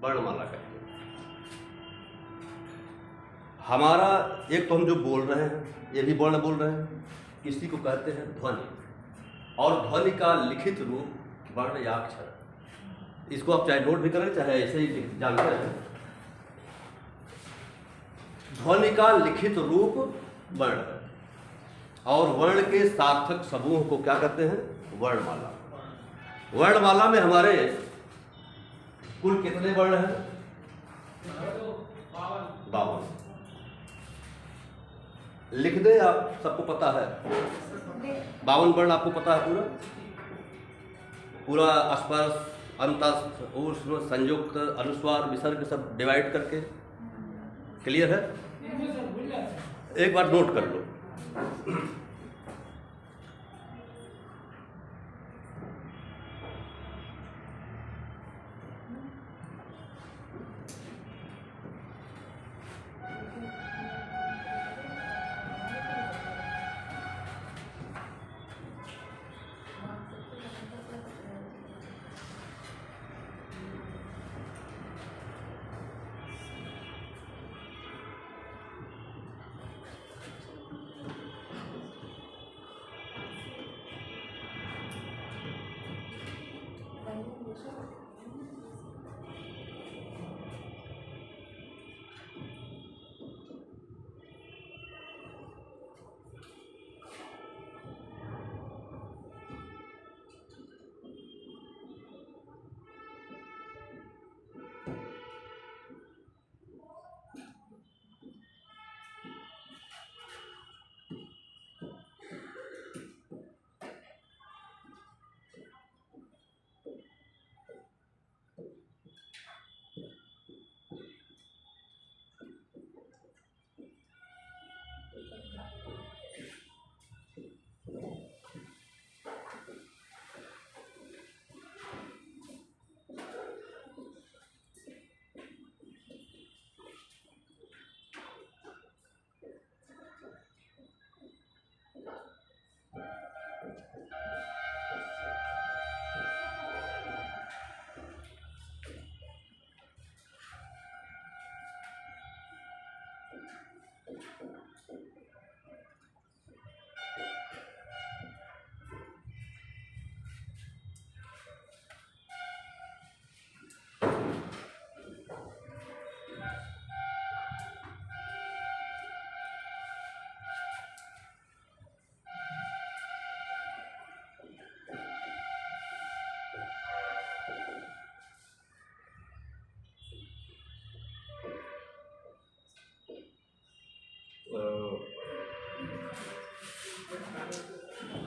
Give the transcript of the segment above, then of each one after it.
वर्णमाला कहते हैं। हमारा एक तो हम जो बोल रहे हैं ये भी वर्ण बोल रहे हैं, इसी को कहते हैं ध्वनि। और ध्वनि का लिखित रूप वर्ण या अक्षर। इसको आप चाहे नोट भी करें चाहे ऐसे ही जानते हैं। ध्वनि का लिखित रूप वर्ण है और वर्ण के सार्थक समूह को क्या कहते हैं? वर्णमाला। वर्णमाला में हमारे कुल कितने वर्ण हैं? 52। लिख दे, आप सबको पता है 52 वर्ण आपको पता है पूरा? पूरा स्पर्श, अंतस्थ, ऊष्म, संयुक्त, अनुस्वार, विसर्ग सब डिवाइड करके क्लियर है? एक बार नोट कर लो।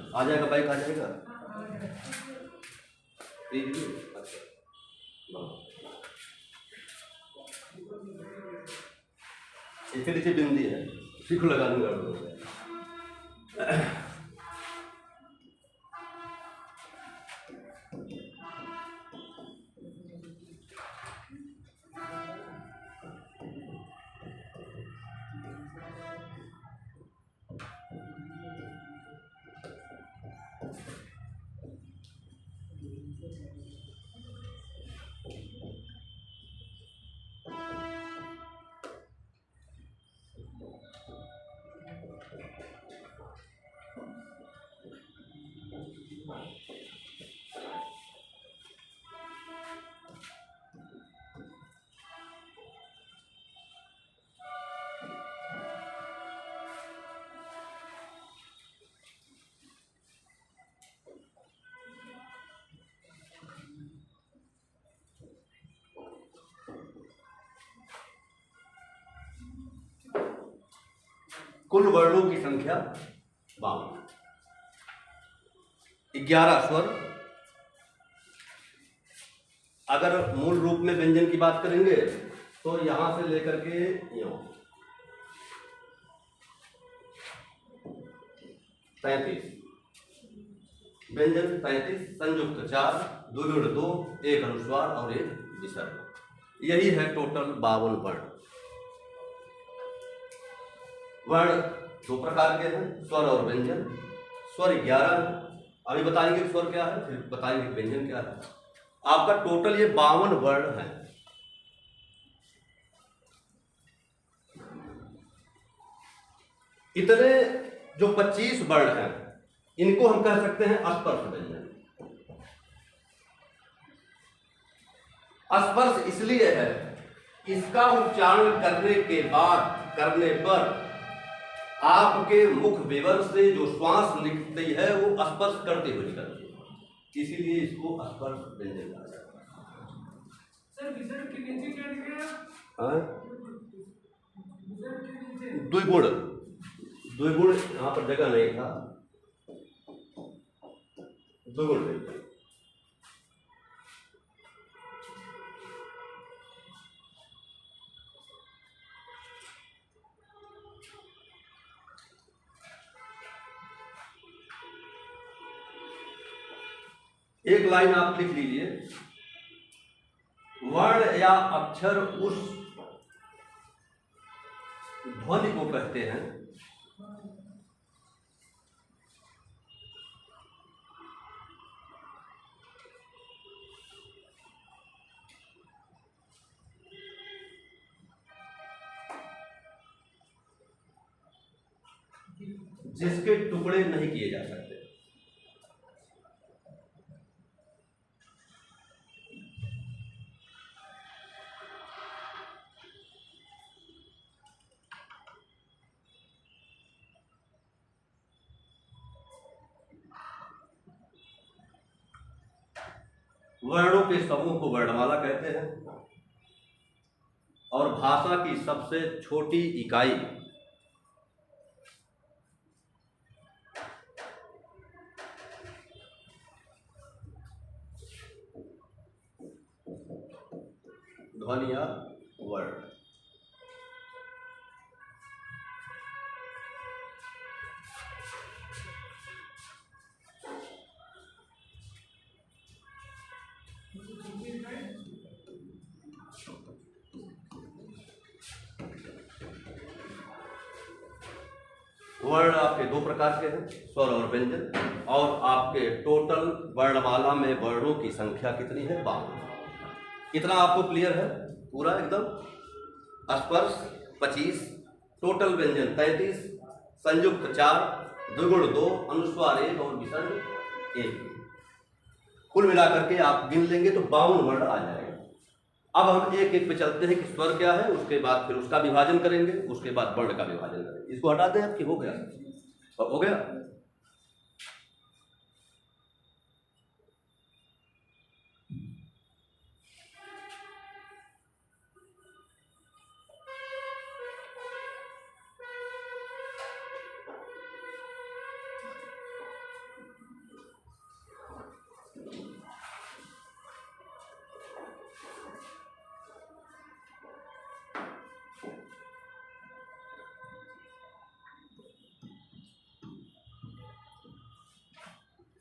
आ जाएगा बाइक, आ जाएगा। इसके नीचे बिंदी है, इसी को लगा दूंगा। कुल वर्णों की संख्या 52। 11 स्वर। अगर मूल रूप में व्यंजन की बात करेंगे तो यहां से लेकर के यूं 33 व्यंजन, 33 संयुक्त 4, द्विगुण 2, एक अनुस्वार और एक विसर्ग। यही है टोटल 52 वर्ण। वर्ण दो प्रकार के हैं, स्वर और व्यंजन। स्वर 11 अभी बताएंगे स्वर क्या है, फिर बताएंगे व्यंजन क्या है। आपका टोटल ये 52 वर्ण है। इतने जो 25 वर्ण हैं इनको हम कह सकते हैं स्पर्श व्यंजन। स्पर्श इसलिए है, इसका उच्चारण करने पर आपके मुख विवर से जो श्वास निकलती है वो स्पर्श करते हुए निकलती है, इसीलिए इसको स्पर्श व्यंजन कहा जाता है। सर विसर्ग के नीचे क्या लिखा है? द्विगुण यहाँ पर जगह नहीं था, द्विगुण नहीं था। एक लाइन आप लिख लीजिए, वर्ण या अक्षर उस ध्वनि को कहते हैं जिसके टुकड़े नहीं किए जा सकते। वर्णों के समूह को वर्णमाला कहते हैं और भाषा की सबसे छोटी इकाई ध्वनि या वर्ण। वर्ण आपके दो प्रकार के हैं, स्वर और व्यंजन, और आपके टोटल वर्णमाला में वर्णों की संख्या कितनी है? 52। इतना आपको क्लियर है पूरा एकदम? स्पर्श 25, टोटल व्यंजन 33, संयुक्त 4, द्विगुण 2, अनुस्वार 1 और विसर्ग 1। कुल मिलाकर के आप गिन लेंगे तो 52 वर्ण आ जाएगा। अब हम एक एक पे चलते हैं कि स्वर क्या है, उसके बाद फिर उसका विभाजन करेंगे, उसके बाद वर्ण का विभाजन करेंगे। इसको हटा दें आपकी, हो गया? हो गया।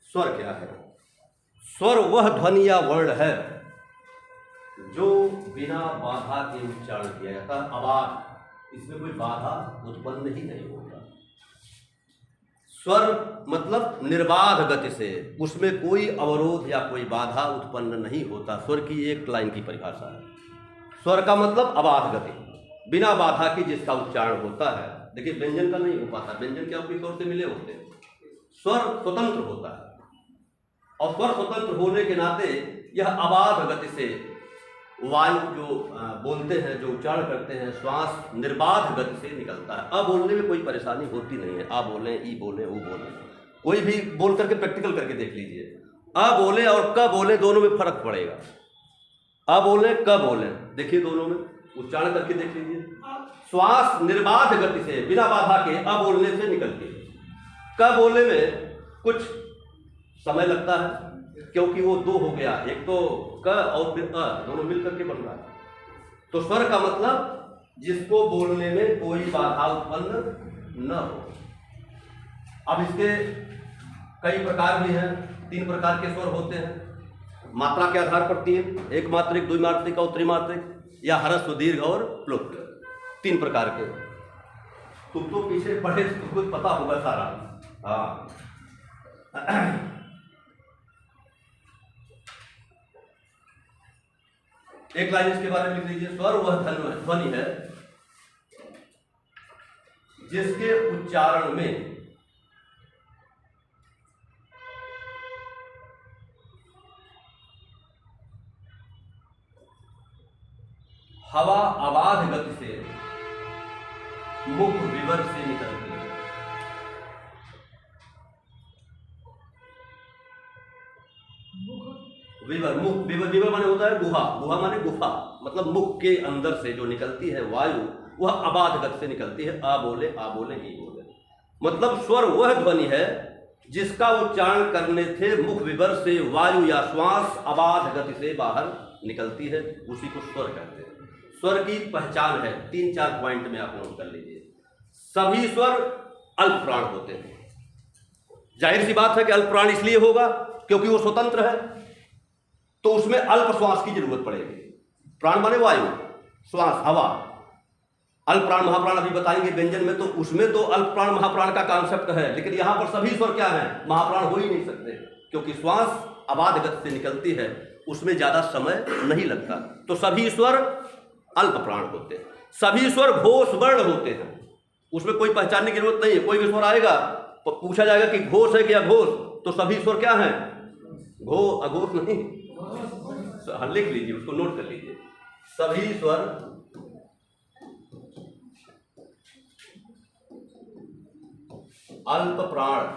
स्वर क्या है? स्वर वह ध्वनि या वर्ण है जो बिना बाधा के उच्चारण किया जाता है, अबाध, इसमें कोई बाधा उत्पन्न ही नहीं होता। स्वर मतलब निर्बाध गति से, उसमें कोई अवरोध या कोई बाधा उत्पन्न नहीं होता। स्वर की एक लाइन की परिभाषा है। स्वर का मतलब अबाध गति, बिना बाधा की जिसका उच्चारण होता है। देखिए व्यंजन का नहीं हो पाता, व्यंजन क्या अपनी स्वर से मिले होते हैं। स्वर स्वतंत्र होता है और स्वर स्वतंत्र होने के नाते यह अबाध गति से वायु जो बोलते हैं, जो उच्चारण करते हैं, श्वास निर्बाध गति से निकलता है। अब बोलने में कोई परेशानी होती नहीं है। आ बोले, ई बोले, ऊ बोले, कोई भी बोल करके प्रैक्टिकल करके देख लीजिए। आ बोले और क बोले दोनों में फर्क पड़ेगा। आ बोले, क बोले, देखिए दोनों में उच्चारण करके देख लीजिए। श्वास निर्बाध गति से बिना बाधा के अ बोलने से निकलती है। क बोलने में कुछ समय लगता है क्योंकि वो दो हो गया, एक तो क और फिर अ, दोनों मिल करके बन रहा है। तो स्वर का मतलब जिसको बोलने में कोई बाधा उत्पन्न न हो। अब इसके कई प्रकार भी हैं, 3 प्रकार के स्वर होते हैं। मात्रा के आधार पर 3, एक मात्रिक, द्विमात्रिक और त्रिमात्रिक, या ह्रस्व, दीर्घ और प्लुप्त, 3 प्रकार के। तुम तो पीछे पढ़े, तुमको पता होगा सारा। हाँ एक लाइन इसके बारे में लिख लीजिए। स्वर वह ध्वनि है जिसके उच्चारण में हवा अबाध गति से मुख विवर से निकलती है। विवर, मुख, विवर माने होता है गुहा, गुहा माने गुफा, मतलब मुख के अंदर से जो निकलती है वायु वह अबाध गति से निकलती है। आ बोले ई बोले, मतलब स्वर वह ध्वनि है जिसका उच्चारण करने से मुख विवर से वायु या श्वास अबाध गति से बाहर निकलती है, उसी को स्वर कहते हैं। स्वर की पहचान है, 3-4 पॉइंट में आप नोट कर लीजिए। सभी स्वर अल्प प्राण होते हैं। जाहिर सी बात है कि अल्प प्राण इसलिए होगा क्योंकि वो स्वतंत्र है, तो उसमें अल्प श्वास की जरूरत पड़ेगी। प्राण माने वायु, श्वास हवा। अल्प प्राण महाप्राण अभी बताएंगे व्यंजन में, तो उसमें तो अल्प प्राण महाप्राण का कॉन्सेप्ट है, लेकिन यहां पर सभी स्वर क्या है, महाप्राण हो ही नहीं सकते, क्योंकि श्वास अबाध गति से निकलती है, उसमें ज्यादा समय नहीं लगता। तो सभी स्वर अल्प प्राण होते हैं। सभी स्वर घोष वर्ण होते हैं, उसमें कोई पहचानने की जरूरत नहीं है। कोई भी स्वर आएगा तो पूछा जाएगा कि घोष है कि अघोष, तो सभी स्वर क्या है, घो अघोष नहीं। लिख लीजिए, उसको नोट कर लीजिए। सभी स्वर अल्प प्राण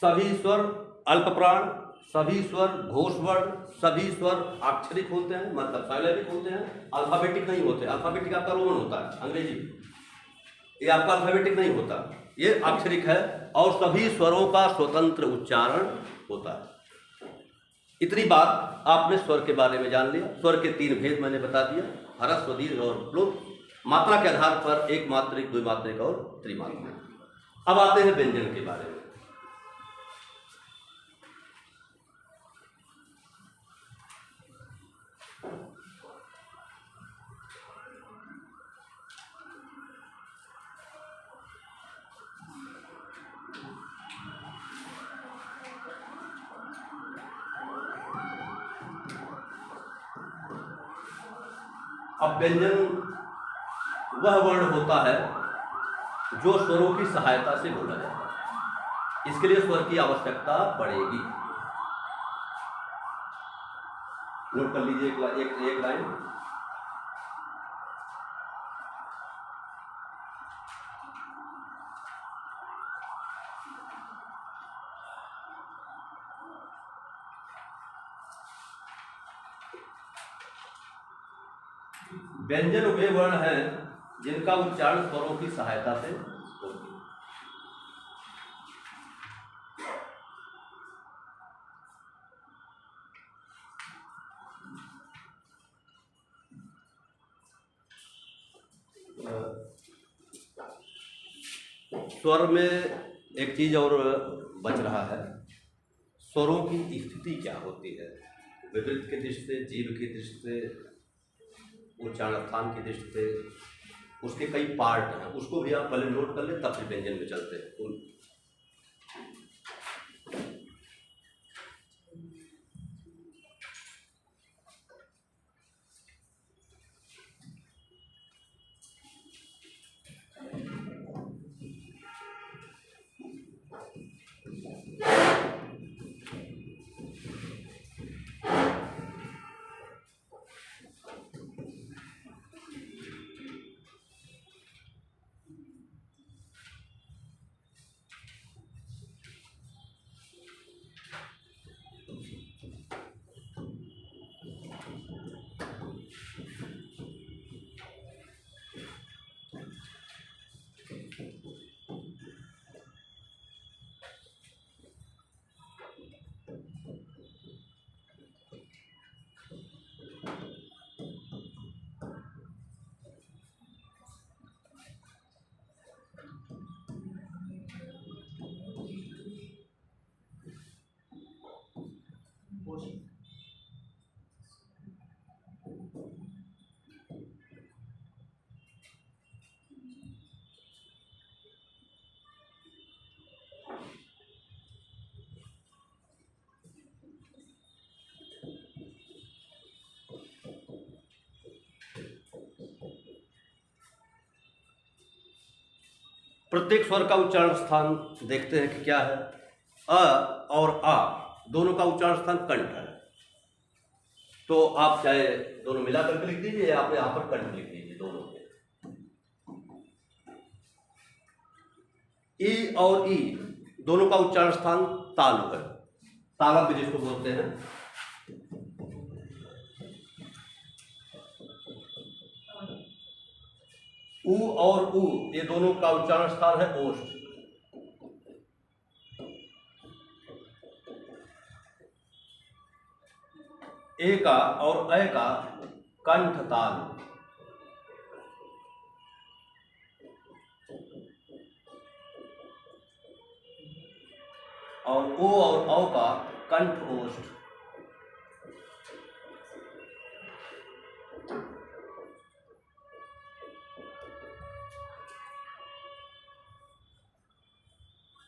सभी स्वर अल्प प्राण, सभी स्वर घोष वर्ण, सभी स्वर अक्षरिक होते हैं, मतलब साइलेबिक होते हैं, अल्फाबेटिक नहीं होते। अल्फाबेटिक आपका रोमन होता है, अंग्रेजी, ये आपका अल्फाबेटिक नहीं होता, ये अक्षरिक है। और सभी स्वरों का स्वतंत्र उच्चारण होता है। इतनी बात आपने स्वर के बारे में जान लिया। स्वर के 3 भेद मैंने बता दिया, ह्रस्व, दीर्घ और प्लुत। मात्रा के आधार पर एक मात्रिक, द्विमात्रिक और त्रिमात्रिक। अब आते हैं व्यंजन के बारे में। अब व्यंजन वह वर्ण होता है जो स्वरों की सहायता से बोला जाता है। इसके लिए स्वर की आवश्यकता पड़ेगी। नोट कर लीजिए एक लाइन। व्यंजन वे वर्ण हैं जिनका उच्चारण स्वरों की सहायता से होती है। स्वर में एक चीज और बच रहा है, स्वरों की स्थिति क्या होती है, विपरीत की दृष्टि से, जीव की दृष्टि से, उच्चारण स्थान की दृष्टि से। उसके कई पार्ट हैं, उसको भी आप पहले नोट कर लें, तब फिर व्यंजन में चलते हैं। प्रत्येक स्वर का उच्चारण स्थान देखते हैं कि क्या है। अ और आ दोनों का उच्चारण स्थान कंठ है। तो आप चाहे दोनों मिला करके लिख दीजिए या आप यहाँ पर कंठ लिख दीजिए दोनों के। ई और ई दोनों का उच्चारण स्थान तालु है, तालव्य जिसको बोलते हैं। ऊ और ऊ ये दोनों का उच्चारण स्थान है ओष्ठ। ए का और अ का कंठ ताल। और ओ और औ का कंठ ओष्ठ।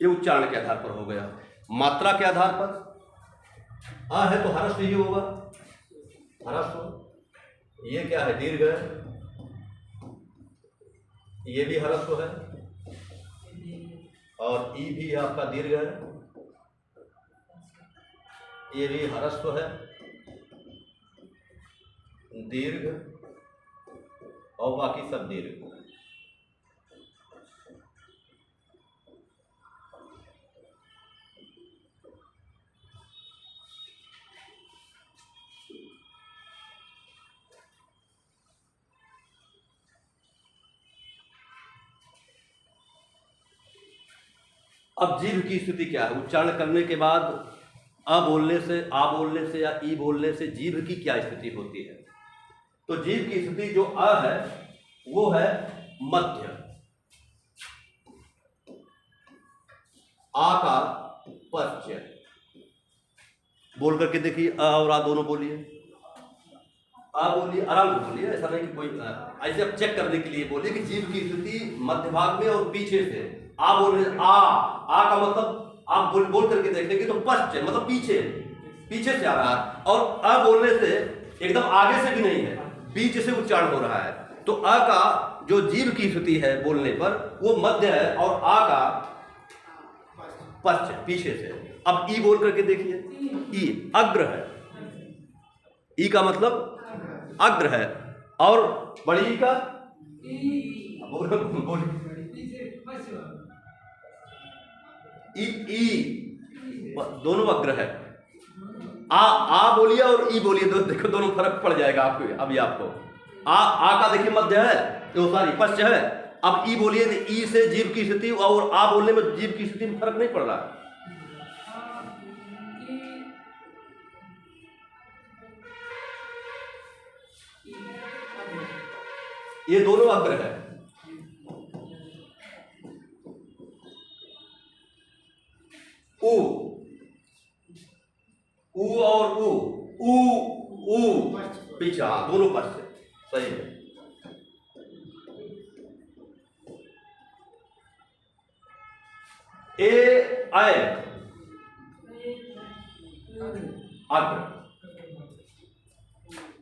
ये उच्चारण के आधार पर हो गया। मात्रा के आधार पर आ है तो ह्रस्व ही होगा, ह्रस्व। ये क्या है, दीर्घ है। ये भी ह्रस्व है और ई भी आपका दीर्घ है। ये भी ह्रस्व है, दीर्घ और बाकी सब दीर्घ। अब जीभ की स्थिति क्या है? उच्चारण करने के बाद अ बोलने से, आ बोलने से या ई बोलने से जीभ की क्या स्थिति होती है? तो जीभ की स्थिति जो अ है वो है मध्य। आ का पश्च। बोल करके देखिए, अ और आ दोनों बोलिए। आ बोलिए, आराम से बोलिए, ऐसा नहीं कि कोई ऐसे अब चेक करने के लिए बोलिए कि जीभ की स्थिति मध्य भाग में और पीछे से। आ बोल रहे, आ का मतलब आप बोल करके देखेंगे तो पश्च मतलब पीछे से आ रहा है। और अ बोलने से एकदम आगे से भी नहीं है, बीच से उच्चारण हो रहा है। तो अ का जो जीभ की स्थिति है बोलने पर वो मध्य है और आ का पश्च पीछे से। अब ई बोल करके देखिए, ई अग्र है। ई का मतलब अग्र है और बड़ी का ई दोनों अग्र है। आ बोलिए और ई बोलिए, देखो दोनों फर्क पड़ जाएगा आपको। अभी आपको आ का देखिए मध्य है, तो सॉरी पश्च है। अब ई बोलिए तो ई से जीभ की स्थिति और आ बोलने में जीभ की स्थिति में फर्क नहीं पड़ रहा है। ये दोनों अग्र है। ऊ और ऊ पीछे, हाँ दोनों पश्च सही है। ए आय अग्र,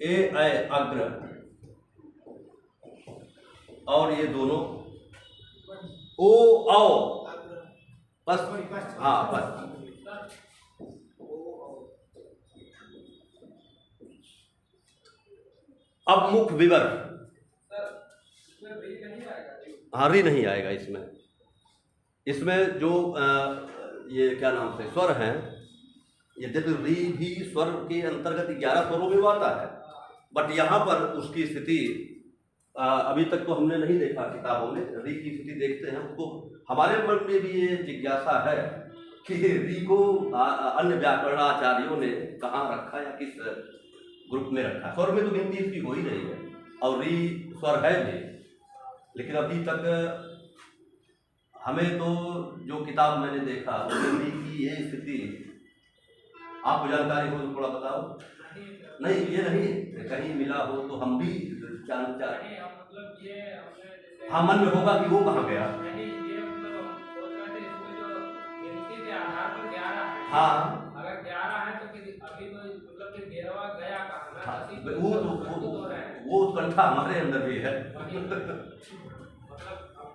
ए आय अग्र और ये दोनों ओ आओ बस, हाँ बस। अब मुख विवर, हाँ री नहीं आएगा इसमें। इसमें जो ये क्या नाम से स्वर हैं, यद्यपि री भी स्वर के अंतर्गत 11 स्वरों में आता है, बट यहाँ पर उसकी स्थिति अभी तक तो हमने नहीं देखा किताबों में। री की स्थिति देखते हैं उसको। हमारे मन में भी ये जिज्ञासा है कि री को अन्य व्याकरणाचार्यों ने कहाँ रखा या किस ग्रुप में रखा। स्वर में तो गिनती इसकी हो ही रही है और री स्वर है भी, लेकिन अभी तक हमें तो जो किताब मैंने देखा उसमें री की ये स्थिति, आपको जानकारी हो तो थोड़ा बताओ। नहीं ये नहीं, कहीं मिला हो तो हम भी मतलब ये हाँ मन में होगा कि वो कहाँ गया। हाँ अगर 11 है तो अभी तो मतलब कि 13वां गया कहाँ? वो कंठा हमारे अंदर भी है। मतलब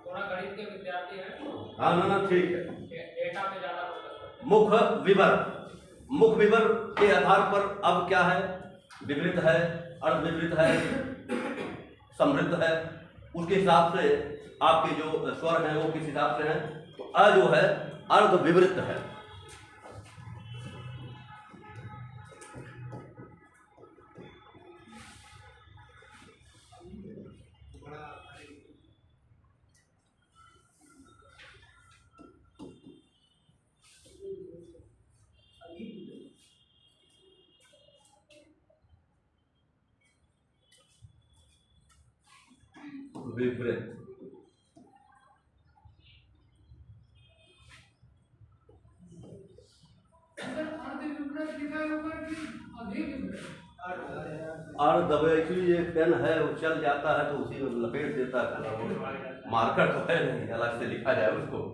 थोड़ा गणित के विद्यार्थी हैं। हाँ ना ठीक है। डेटा पे ज्यादा फोकस करते हैं। मुख विवर के आधार पर अब क्या है, विपरीत है, अर्ध विपरीत है, समृद्ध है, उसके हिसाब से आपके जो स्वर हैं वो किस हिसाब से हैं। तो अ जो है अर्ध विवृत है। विवृत और दबे एक्चुअली ये पेन है वो चल जाता है तो उसी में लपेट देता है, मार्कर तो है नहीं अलग से लिखा जाए उसको।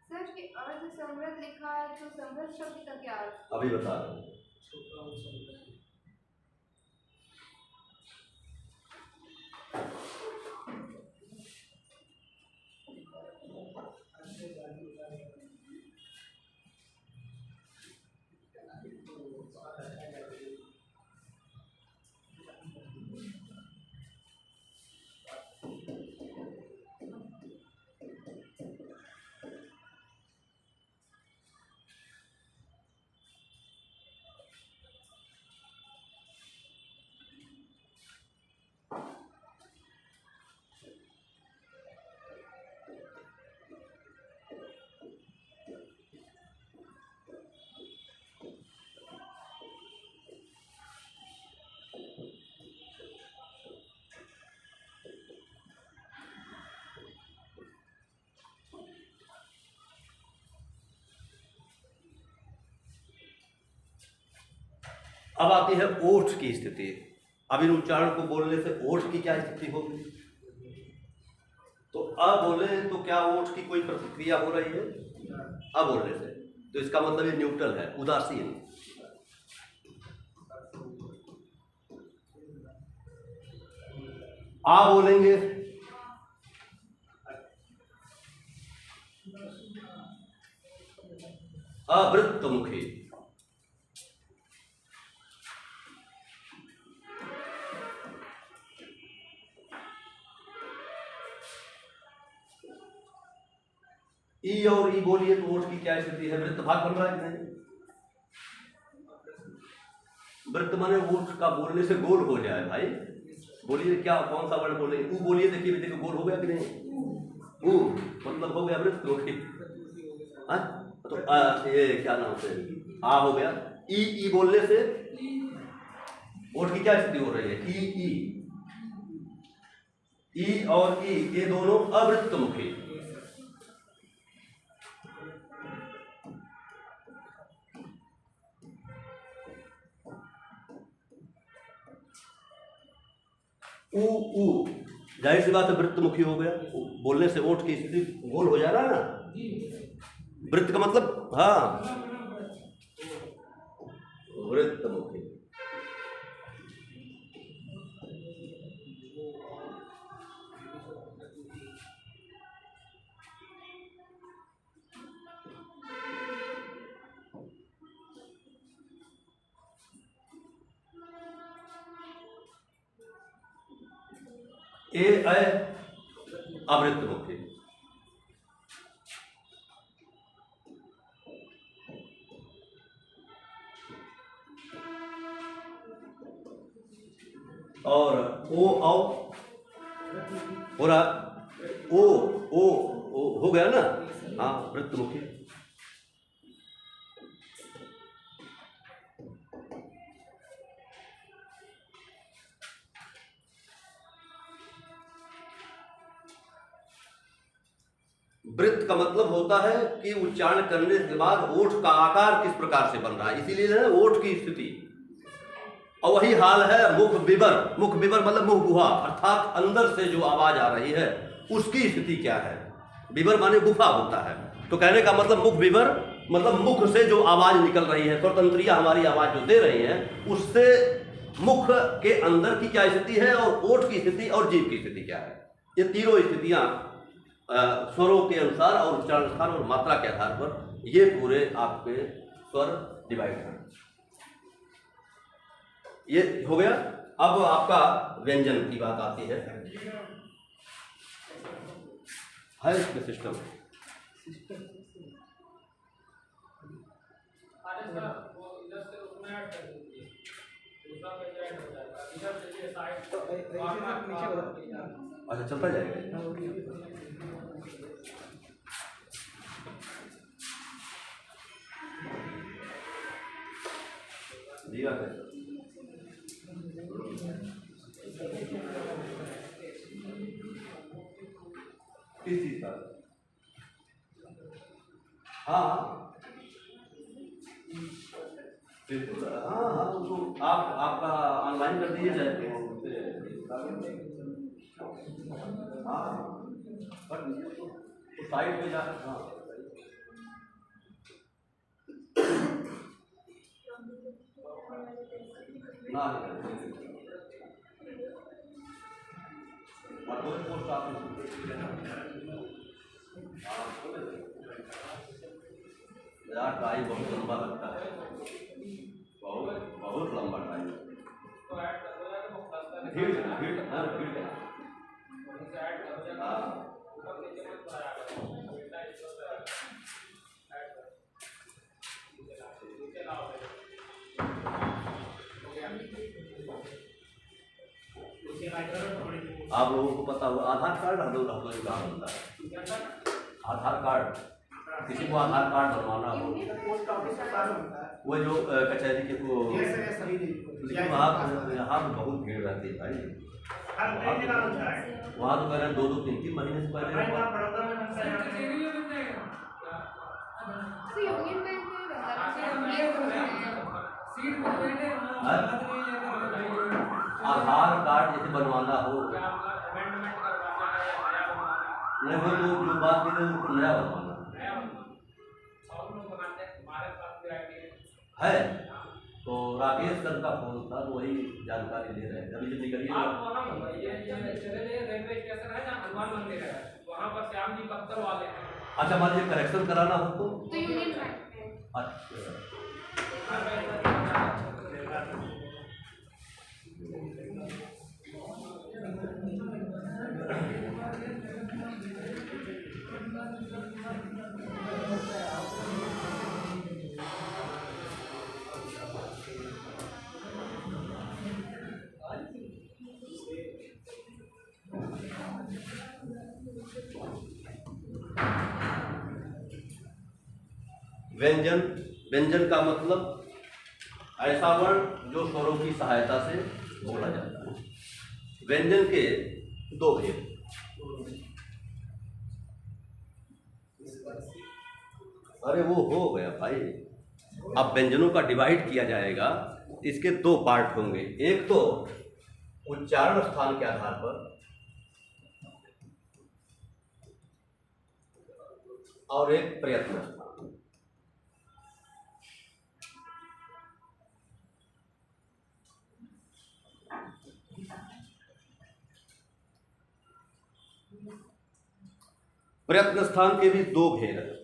सर कि अर्ध समृद्ध लिखा है तो समृद्ध शब्द का क्या अर्थ? अभी बता रहा हूँ। अब आती है ओठ की स्थिति। अब इन उच्चारण को बोलने से ओठ की क्या स्थिति होगी। तो अ बोले तो क्या ओठ की कोई प्रतिक्रिया हो रही है अ बोलने से, तो इसका मतलब ये न्यूट्रल है, उदासीन। आ बोलेंगे अवृत्तमुखी। ई और ई बोलिए तो ओठ की क्या स्थिति है, वृत्त भाग बन रहा है कि नहीं। वृत्त माने ओठ का बोलने से गोल हो जाए भाई। बोलिए क्या कौन सा वर्ण बोले, ऊ बोलिए देखिए देखो गोल हो गया कि नहीं। ऊ मतलब हो गया वृत्त ओके। तो ये क्या नाम से आ हो गया। ई बोलने से ओठ की क्या स्थिति हो रही है, ई और ई ये दोनों अवृत्तमुखी। ऊ जाहिर सी बात है वृत्तमुखी हो गया, बोलने से ओठ की स्थिति गोल हो जा रहा है ना। वृत्त का मतलब हाँ वृत्तमुखी। ए अवृत्तमुखी। और ओ हो रहा ओ हो गया ना, हाँ वृत्तमुखी। वृत्त का मतलब होता है कि उच्चारण करने के बाद ओठ का आकार किस प्रकार से बन रहा है, इसीलिए है ओठ की स्थिति। और वही हाल है मुख विवर। मुख विवर मतलब मुख गुहा, अर्थात अंदर से जो आवाज आ रही है उसकी स्थिति क्या है। विवर माने गुफा होता है। तो कहने का मतलब मुख विवर मतलब मुख से जो आवाज निकल रही है, स्वतंत्रिया हमारी आवाज जो दे रही है, उससे मुख के अंदर की क्या स्थिति है और ओठ की स्थिति और जीभ की स्थिति क्या है। ये तीनों स्थितियां स्वरों के अनुसार और उच्चारण स्थान और मात्रा के आधार पर ये पूरे आपके स्वर डिवाइड हैं। ये हो गया। अब आपका व्यंजन की बात आती है इसके सिस्टम। अच्छा चलता जाएगा। दिया है किस चीज का? हाँ बिल्कुल। हाँ हाँ तो आपका ऑनलाइन कर दीजिए जाए। हाँ तो साइट पे जा। हाँ ना पोस्ट ऑफिस टाइम बहुत लंबा लगता है, बहुत लंबा टाइम। भीड़ भीड़ भीड़ आप लोगों को पता हो आधार कार्ड हम लोग का बनता है। आधार कार्ड किसी को आधार कार्ड बनवाना हो, वो जो कचहरी के वो, लेकिन यहाँ पे बहुत भीड़ रहती है भाई। वहाँ तो कह रहे हैं 2-3 महीने से पहले आधार कार्ड जैसे बनवाना हो, नहीं वो जो बात की उनको नया बनवाना है। तो राकेश सर का फोन था तो वही जानकारी ले रहे हैं। अभी जब निकलिए रेलवे स्टेशन है जहाँ हनुमान मंदिर है, वहाँ पर श्याम जी पत्थर वाले हैं। अच्छा मान लीजिए करेक्शन कराना हो तो यूनियन बैंक में। अच्छा व्यंजन। व्यंजन का मतलब ऐसा वर्ण जो स्वरों की सहायता से बोला जाता है। व्यंजन के 2 भेद। अरे वो हो गया भाई। अब व्यंजनों का डिवाइड किया जाएगा, इसके 2 पार्ट होंगे। एक तो उच्चारण स्थान के आधार पर और एक प्रयत्न स्थान। प्रयत्न स्थान के भी 2 भेद हैं।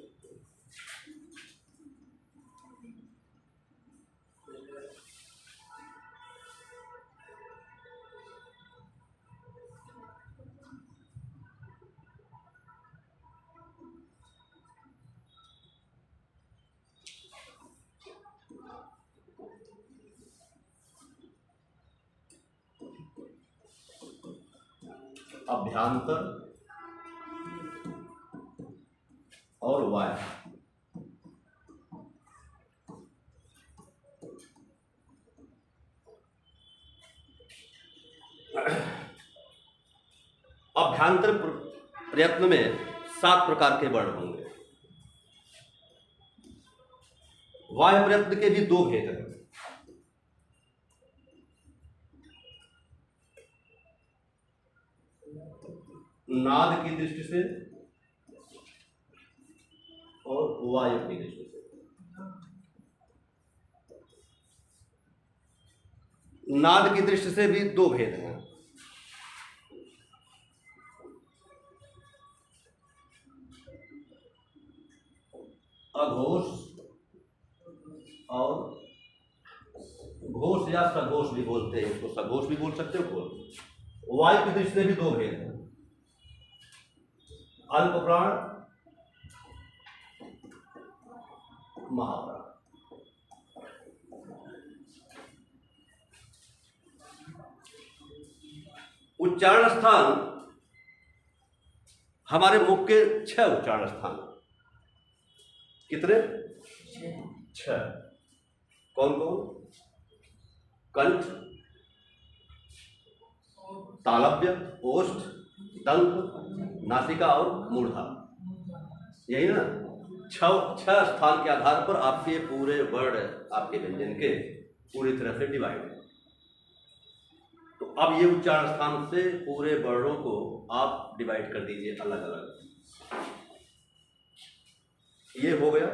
अभ्यांतर और वाय। अभ्यांतर प्रयत्न में 7 प्रकार के वर्ण होंगे। वाय प्रयत्न के भी 2 भेद हैं। नाद की दृष्टि से और वायु की दृष्टि से। नाद की दृष्टि से भी दो भेद हैं। अघोष और घोष या सघोष भी बोलते हैं, उसको सघोष भी बोल सकते हो। घोष वायु की दृष्टि से भी दो भेद हैं, अल्प प्राण, महाप्राण। उच्चारण स्थान हमारे मुख के 6 उच्चारण स्थान। कितने? 6। कौन कौन? कंठ, तालव्य, ओष्ठ, दंत, नासिका और मूर्धा। यही ना? 6 स्थान के आधार पर आपके पूरे वर्ण, आपके व्यंजन के पूरी तरह से डिवाइड है। तो अब ये उच्चारण स्थान से पूरे वर्णों को आप डिवाइड कर दीजिए अलग अलग। ये हो गया।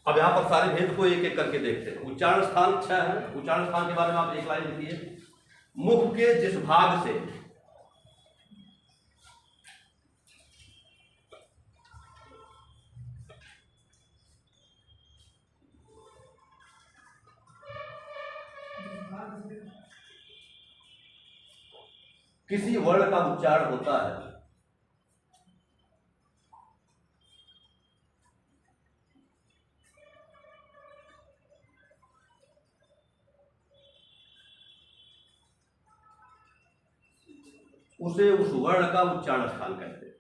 अब यहां पर सारे भेद को एक एक करके देखते हैं। उच्चारण स्थान 6 है। उच्चारण स्थान के बारे में आप एक लाइन लिखिए। मुख के जिस भाग से किसी वर्ण का उच्चारण होता है, उसे उस वर्ण का उच्चारण स्थान कहते हैं।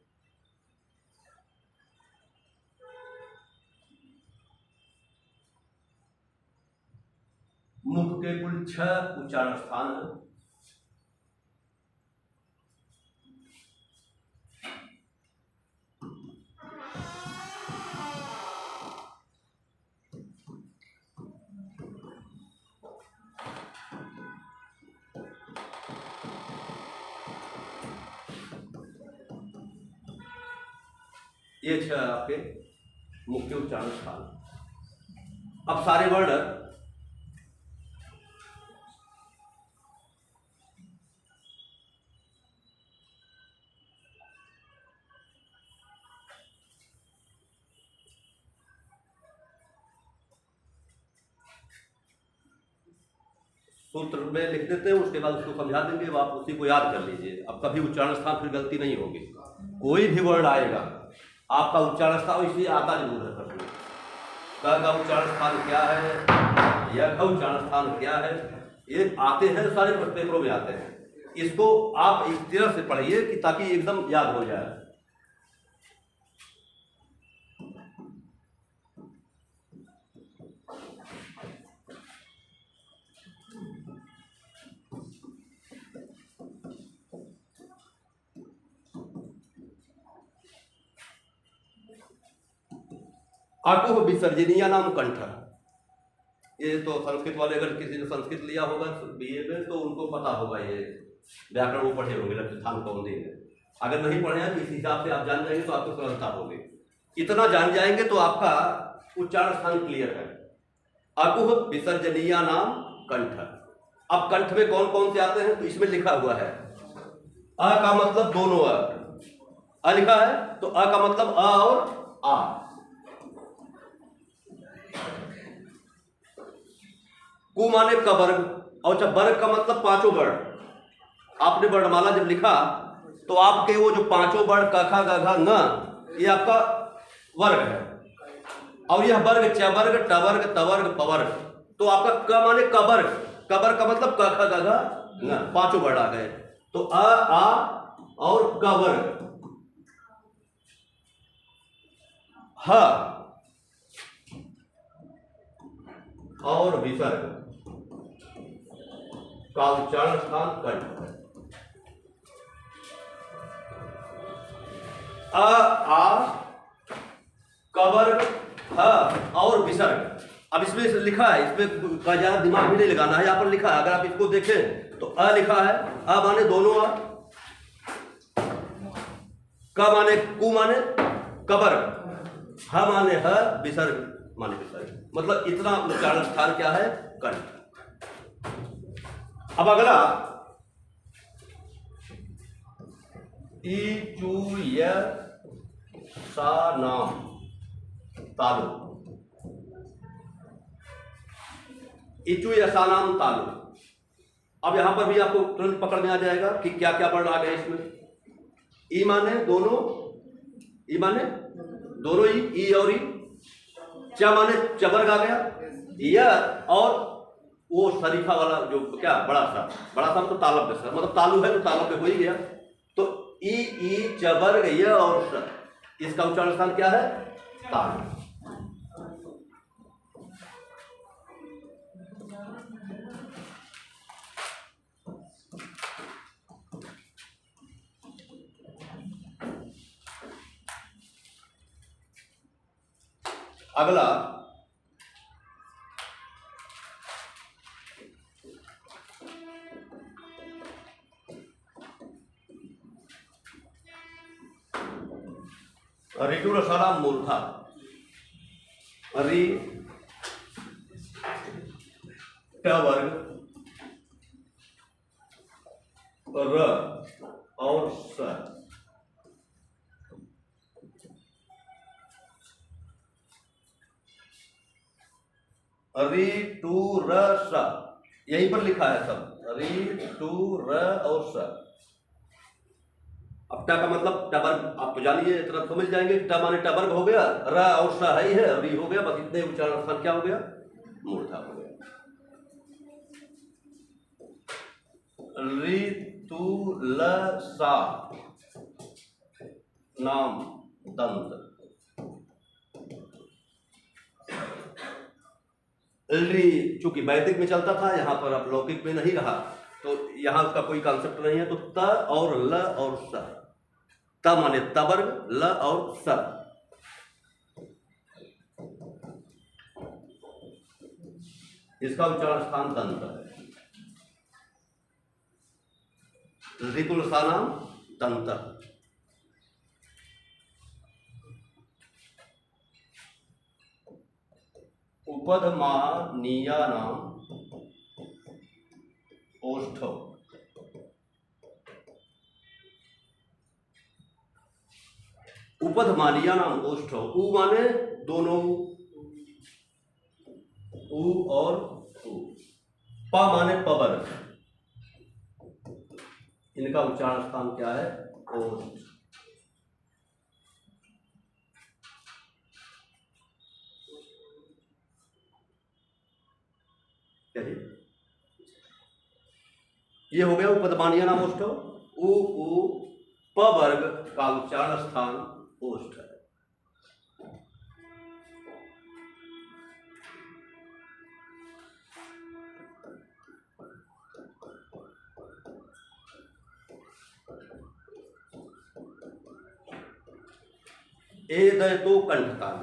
मुख के कुल 6 उच्चारण स्थान हैं। ये 6 आपके मुख्य उच्चारण स्थान। अब सारे वर्ण सूत्र में लिख देते हैं, उसके बाद उसको समझा देंगे। अब आप उसी को याद कर लीजिए। अब कभी उच्चारण स्थान फिर गलती नहीं होगी। कोई भी वर्ण आएगा आपका उच्चारण स्थान इसलिए आता जरूर है प्रश्न। क का उच्चारण स्थान क्या है, यह का उच्चारण स्थान क्या है, ये आते हैं, सारे पेपरों में आते हैं। इसको आप इस तरह से पढ़िए कि ताकि एकदम याद हो जाए। अकुह विसर्जनीय नाम कंठ। ये तो संस्कृत वाले, अगर किसी ने संस्कृत लिया होगा बीए में तो उनको पता होगा। ये व्याकरण वो पढ़े होंगे लक्षस्थान कौंदी में। अगर नहीं पढ़े हैं तो इस हिसाब से आप जान जाएंगे तो आपको सरलता होगी। इतना जान जाएंगे तो आपका उच्चारण स्थान क्लियर है। अकुह विसर्जनीय नाम कंठ। अब कंठ में कौन कौन से आते हैं तो इसमें लिखा हुआ है। अ का मतलब दोनों अ लिखा है, तो अ का मतलब अ और आ। कु माने का वर्ग, और जब वर्ग का मतलब 5 वर्ण। आपने वर्णमाला जब लिखा तो आपके वो जो 5 वर्ण क ख ग घ न, ये आपका वर्ग है। और यह वर्ग च वर्ग ट वर्ग त वर्ग प वर्ग, तो आपका क माने का वर्ग। का वर्ग का मतलब क ख ग घ न, 5 वर्ण आ गए। तो अ आ और का वर्ग, ह और विसर्ग। का उच्चारण स्थान कंठ है। अ आ कबर ह और विसर्ग। अब इसमें लिखा है, इसमें का ज्यादा दिमाग भी नहीं लगाना है, यहाँ पर लिखा है। अगर आप इसको देखें तो अ लिखा है, अ माने दोनों अ, क माने कु माने कबर, ह माने ह, विसर्ग माने विसर्ग। मतलब इतना उच्चारण स्थान क्या है? कंठ। अब अगला ई चू य सा नाम तालु। इचु या सा नाम तालु। अब यहां पर भी आपको तुरंत पकड़ में आ जाएगा कि क्या क्या वर्ण आ गए इसमें। ई माने दोनों, ई माने दोनों ई और ई। च माने चबर्ग आ गया। य और वो शरीफा वाला जो क्या बड़ा सा तो तालब सा, मतलब तालु है तो तालब पे हो ही गया। तो ई चबर्ग य और स, इसका उच्चारण स्थान क्या है? तालु। अगला ऋतु रसाला मूर्धा। रि ट वर्ग र और स। रि टू र स, यहीं पर लिखा है सब। रि टू र और स। अब ट का मतलब टबर्ग आप तो जानिए, इतना समझ जाएंगे। ट माने टबर्ग हो गया, र और स है ही है, रि हो गया, बस इतने उच्चारण स्थान क्या हो गया? मूर्धा हो गया। रि तू ल सा नाम दंत। रि चूंकि वैदिक में चलता था, यहाँ पर अब लौकिक में नहीं रहा, तो यहाँ उसका कोई कॉन्सेप्ट नहीं है। तो त और ल और स। त माने तबर्ग, ल और स। इसका उच्चारण स्थान दंत है। ऋतुलसा नाम दंत। उपधमानीया नाम ओष्ठो। उपधमानीया नाम ओष्ठो। उ माने दोनों, उ और उ। प माने पबर। इनका उच्चारण स्थान क्या है? ओष्ठ। ये हो गया उपधमानीय नाम ओष्ठ। उ प वर्ग का उच्चारण स्थान ओष्ठ है। ए दय तो कंठताल।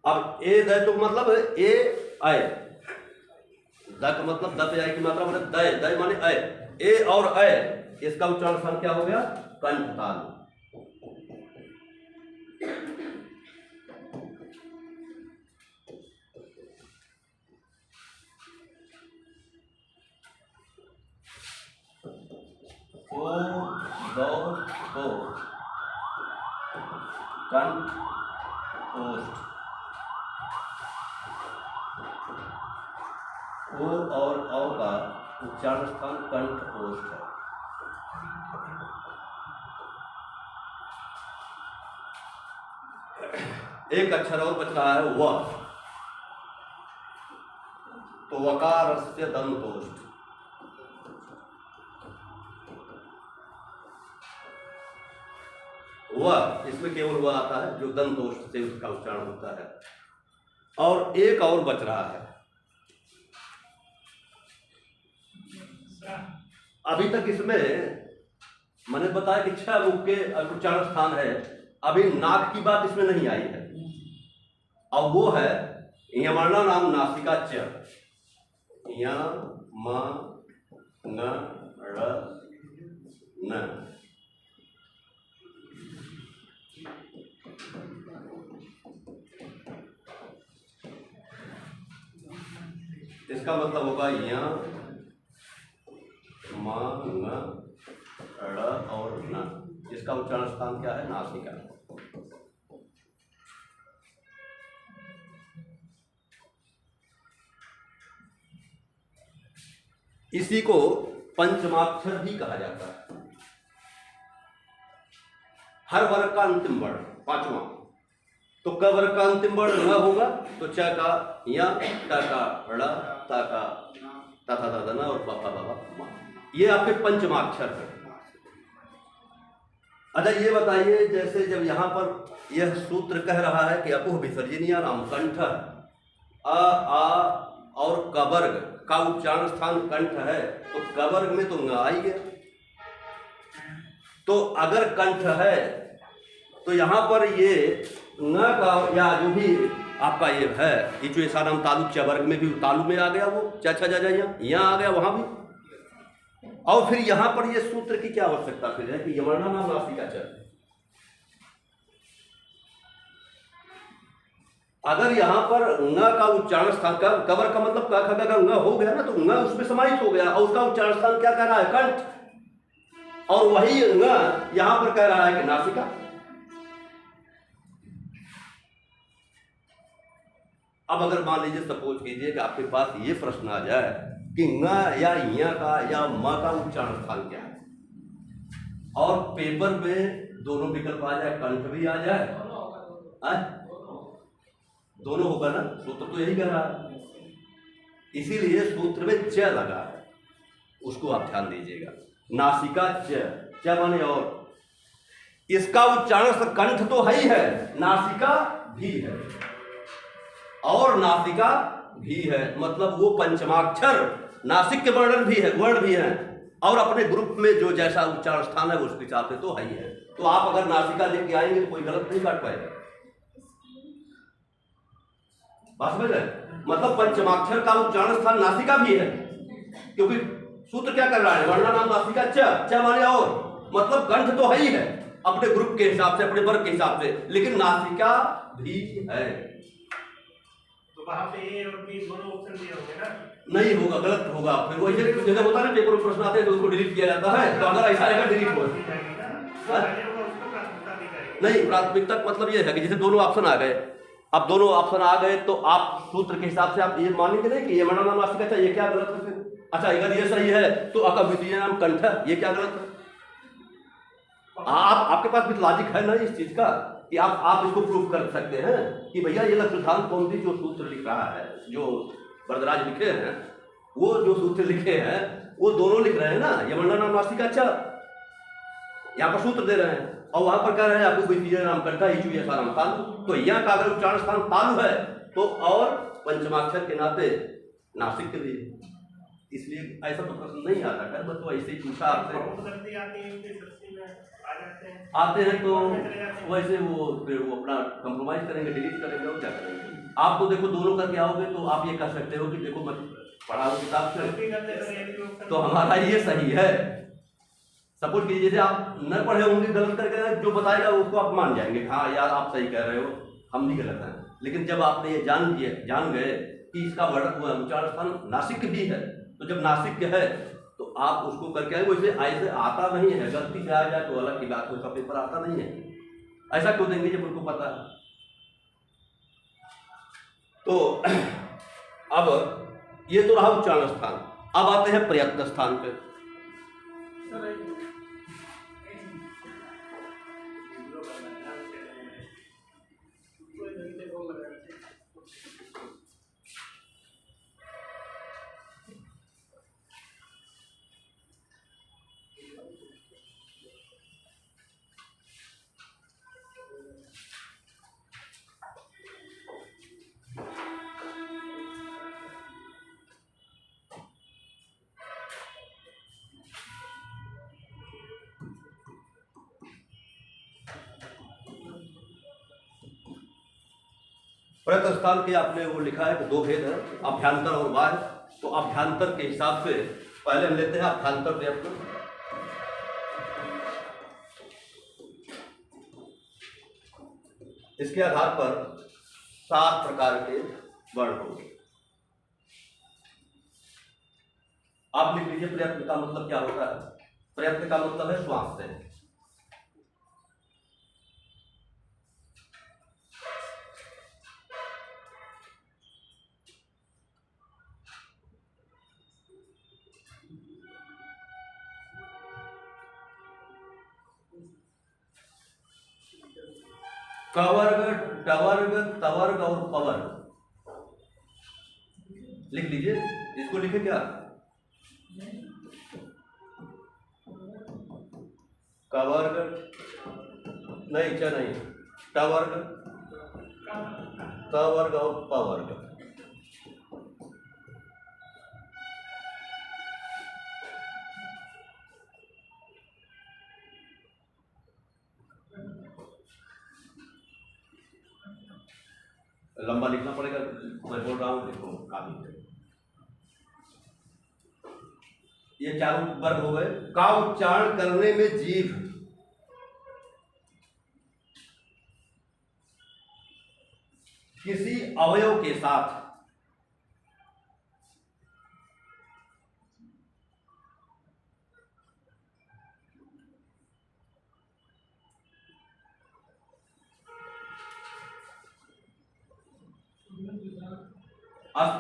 अब ए दय तो मतलब ए आय, द का मतलब द पे आय की मात्रा मतलब दय, दय माने अय। ए और अय, इसका उच्चारण स्थान क्या हो गया? कंठताल। ओ दो को कंठ ओष्ठ। ओ और औ का उच्चारण स्थान कंठ ओष्ठ है। एक अक्षर और बच रहा है व, तो वकारस्य दंतोष्ठ। वह, इसमें केवल वह आता है जो दंतोष्ठ से उसका उच्चारण होता है। और एक और बच रहा है अभी तक इसमें मैंने बताया कि 6 मुख के उच्चारण स्थान है, अभी नाक की बात इसमें नहीं आई है। और वो है यमर्णा नाम नासिका च, य म न र न। इसका मतलब होगा य म न ड़ और न। इसका उच्चारण स्थान क्या है? नासिका। इसी को पंचमाक्षर भी कहा जाता है। हर वर्ग का अंतिम वर्ण पांचवा, तो क वर्ग का अंतिम वर्ण न होगा तो च का या, ट का ड़, ता का ता था ता न और पा पा बा मा। ये आपके पंचमाक्षर है। अच्छा ये बताइए, जैसे जब यहाँ पर यह सूत्र कह रहा है कि अपुह विसर्जनीय नाम कंठ, अ आ और कवर्ग का उच्चारण स्थान कंठ है, तो कवर्ग में तो न आ ही गया। तो अगर कंठ है तो यहाँ पर ये न का या जो भी आपका ये है, ये जो ऐसा नाम तालु, च वर्ग में भी तालु में आ गया, वो चा छा जा यहाँ आ गया, वहां भी। और फिर यहाँ पर ये सूत्र की क्या आवश्यकता फिर है कि यमर्णा नाम नासिका च। अगर यहाँ पर न का उच्चारण स्थान का कवर का मतलब का खगा का न हो गया ना, तो न उसमें समाहित हो गया और उसका उच्चारण स्थान क्या कह रहा है? कंठ। और वही न यहाँ पर कह रहा है कि नासिका। अब अगर मान लीजिए सपोज कीजिए कि आपके पास ये प्रश्न आ जाए कि न या य का या म का उच्चारण स्थान क्या है, और पेपर में दोनों विकल्प आ जाए, कंठ भी आ जाए, दोनों होगा ना, सूत्र तो यही कह रहा है। इसीलिए सूत्र में च लगा है, उसको आप ध्यान दीजिएगा। नासिका च, च माने और, इसका उच्चारण कंठ तो है ही है, नासिका भी है और नासिका भी है, मतलब वो पंचमाक्षर नासिक के वर्ण भी हैं और अपने ग्रुप में जो जैसा उच्चारण स्थान है उसके हिसाब से तो है ही है। तो आप अगर नासिका लेके आएंगे तो कोई गलत नहीं काट पाएगा। बात समझ रहे? मतलब पंचमाक्षर का उच्चारण स्थान नासिका भी है, क्योंकि सूत्र क्या कर रहा है? वर्णा नाम नासिका च माने और, मतलब कंठ तो है ही है अपने ग्रुप के हिसाब से, अपने वर्ग के हिसाब से, लेकिन नासिका भी है। तो वहां पे ए और बी दोनों ऑप्शन दिए होंगे ना? नहीं होगा, गलत होगा। फिर वो जैसे होता है पेपर में प्रश्न आते हैं तो उसको डिलीट किया जाता है, तो अगर ऐसा रहेगा डिलीट हो नहीं। प्राथमिकता मतलब ये है कि जैसे दोनों ऑप्शन आ गए, अब दोनों ऑप्शन आ गए तो आप सूत्र के हिसाब से आप ये मानेंगे नहीं कि ये यमर्णा नाम नासिका च, ये क्या गलत है फिर? अच्छा अगर ये सही है तो अकविद्रीय नाम कंठ, ये क्या गलत है? आपके पास भी लॉजिक है ना इस चीज का कि आप इसको प्रूफ कर सकते हैं कि भैया ये लक्ष्मण कौन सी जो सूत्र लिख रहा है, जो वरदराज लिखे हैं, वो जो सूत्र लिखे हैं वो दोनों लिख रहे हैं ना, यमर्णा नाम नासिका च, यहाँ पर सूत्र दे रहे हैं और वहां पर कह रहे हैं आपको विसर्जनीय नाम कंठ, इचु ऐसा नाम तालु। तो यहाँ का अगर उच्चारण स्थान तालु है तो और पंचमाक्षर के नाते नासिक के भी, इसलिए ऐसा तो प्रश्न नहीं आता है, बस वो ऐसे ही पूछा आपसे। आते हैं तो वैसे वो फिर वो अपना कंप्रोमाइज करेंगे, डिलीट करेंगे और क्या करेंगे। आप तो देखो दोनों करके आओगे तो आप ये कह सकते हो कि देखो मैं पढ़ा हूँ किताब से तो हमारा ये सही है। सपोज कीजिए जैसे आप न पढ़े होंगे, गलत करके जो बताएगा उसको आप मान जाएंगे, हाँ यार आप सही कह रहे हो, हम भी गलत हैं। लेकिन जब आपने ये जान गए कि इसका उच्चारण स्थान नासिक भी है, तो जब नासिक है तो आप उसको करके आए। वैसे ऐसे आता नहीं है, गलती से आ जाए तो अलग की बात, उसका पेपर आता नहीं है। ऐसा क्यों देंगे जब उनको पता है? तो अब ये तो रहा उच्चारण स्थान, अब आते हैं प्रयत्न स्थान पे। प्रयत्न स्थान के आपने वो लिखा है कि दो भेद है, अभ्यंतर और बाह्य। तो अभ्यंतर के हिसाब से पहले हम लेते हैं अभ्यंतर प्रयत्न। इसके आधार पर 7 प्रकार के वर्ण होंगे। आप लिख लीजिए प्रयत्न का मतलब क्या होता है। प्रयत्न का मतलब है श्वास से। कवर्ग, टवर्ग, तवर्ग और पवर्ग लिख लीजिए। इसको लिखे क्या? कवर्ग नहीं, क्या नहीं, टवर्ग, तवर्ग और पवर्ग। लंबा लिखना पड़ेगा, मैं बोल रहा हूं, देखो काफी। ये चारों वर्ग हो गए। का उच्चारण करने में जीभ किसी अवयव के साथ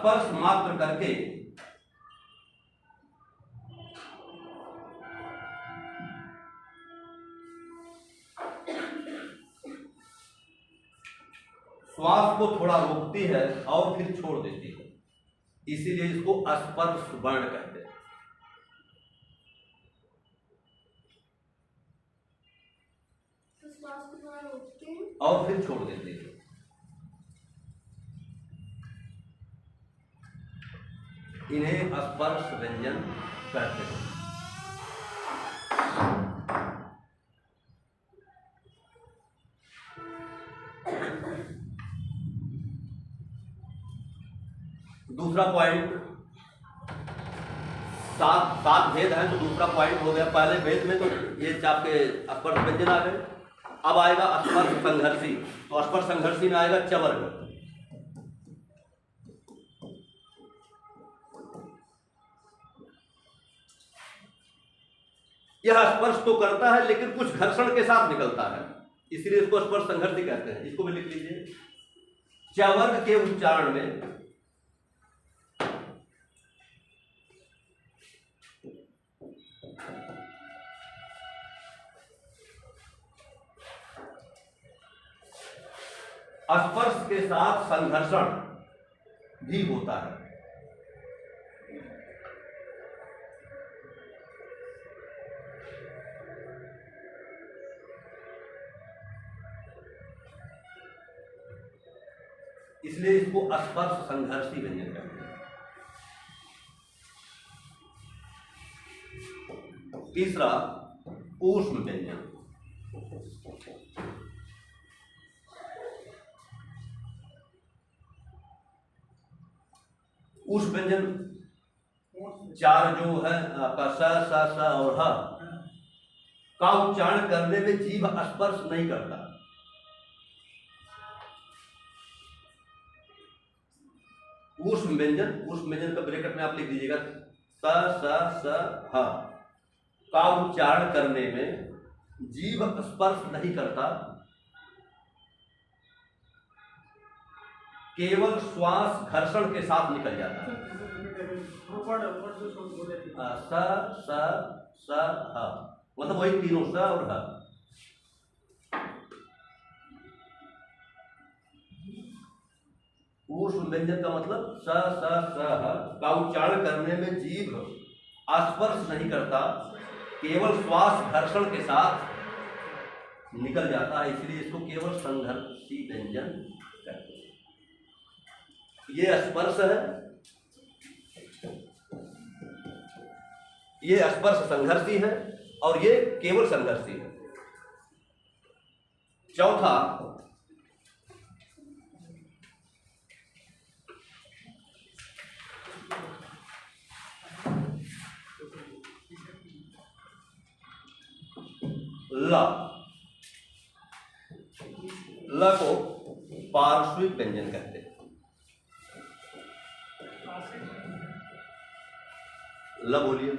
स्पर्श मात्र करके श्वास को थोड़ा रोकती है और फिर छोड़ देती है, इसीलिए इसको स्पर्श वर्ण कहते हैं। तो श्वास को थोड़ा रोकते हैं और फिर छोड़ देती है। इन्हें स्पर्श व्यंजन कहते हैं। दूसरा पॉइंट, 7 भेद हैं, तो दूसरा पॉइंट हो गया। पहले भेद में तो ये आपके स्पर्श व्यंजन आ गए। अब आएगा स्पर्श संघर्षी। तो स्पर्श संघर्षी में आएगा चवर्ग। यह स्पर्श तो करता है लेकिन कुछ घर्षण के साथ निकलता है, इसलिए इसको स्पर्श संघर्षी कहते हैं। इसको भी लिख लीजिए। चवर्ग के उच्चारण में स्पर्श के साथ संघर्षण भी होता है। इसलिए इसको स्पर्श संघर्षी व्यंजन कहते हैं। तीसरा ऊष्म व्यंजन। ऊष्म व्यंजन 4 जो है आपका स, स, स और ह का उच्चारण करने में जीभ स्पर्श नहीं करता। ऊष्म व्यंजन का ब्रैकेट में आप लिख दीजिएगा। स, स, स, ह का उच्चारण करने में जीभ स्पर्श नहीं करता, केवल श्वास घर्षण के साथ निकल जाता है। स, स, स, ह मतलब वही तीनों स और ह। ऊष्म व्यंजन का मतलब स, स, स, ह का उच्चारण करने में जीभ स्पर्श नहीं करता, केवल श्वास घर्षण के साथ निकल जाता है, इसलिए इसको केवल संघर्षी व्यंजन कहते हैं। ये स्पर्श है, ये स्पर्श संघर्षी है और ये केवल संघर्षी है। चौथा ल, ल को पार्श्विक व्यंजन कहते हैं। ल बोलिए,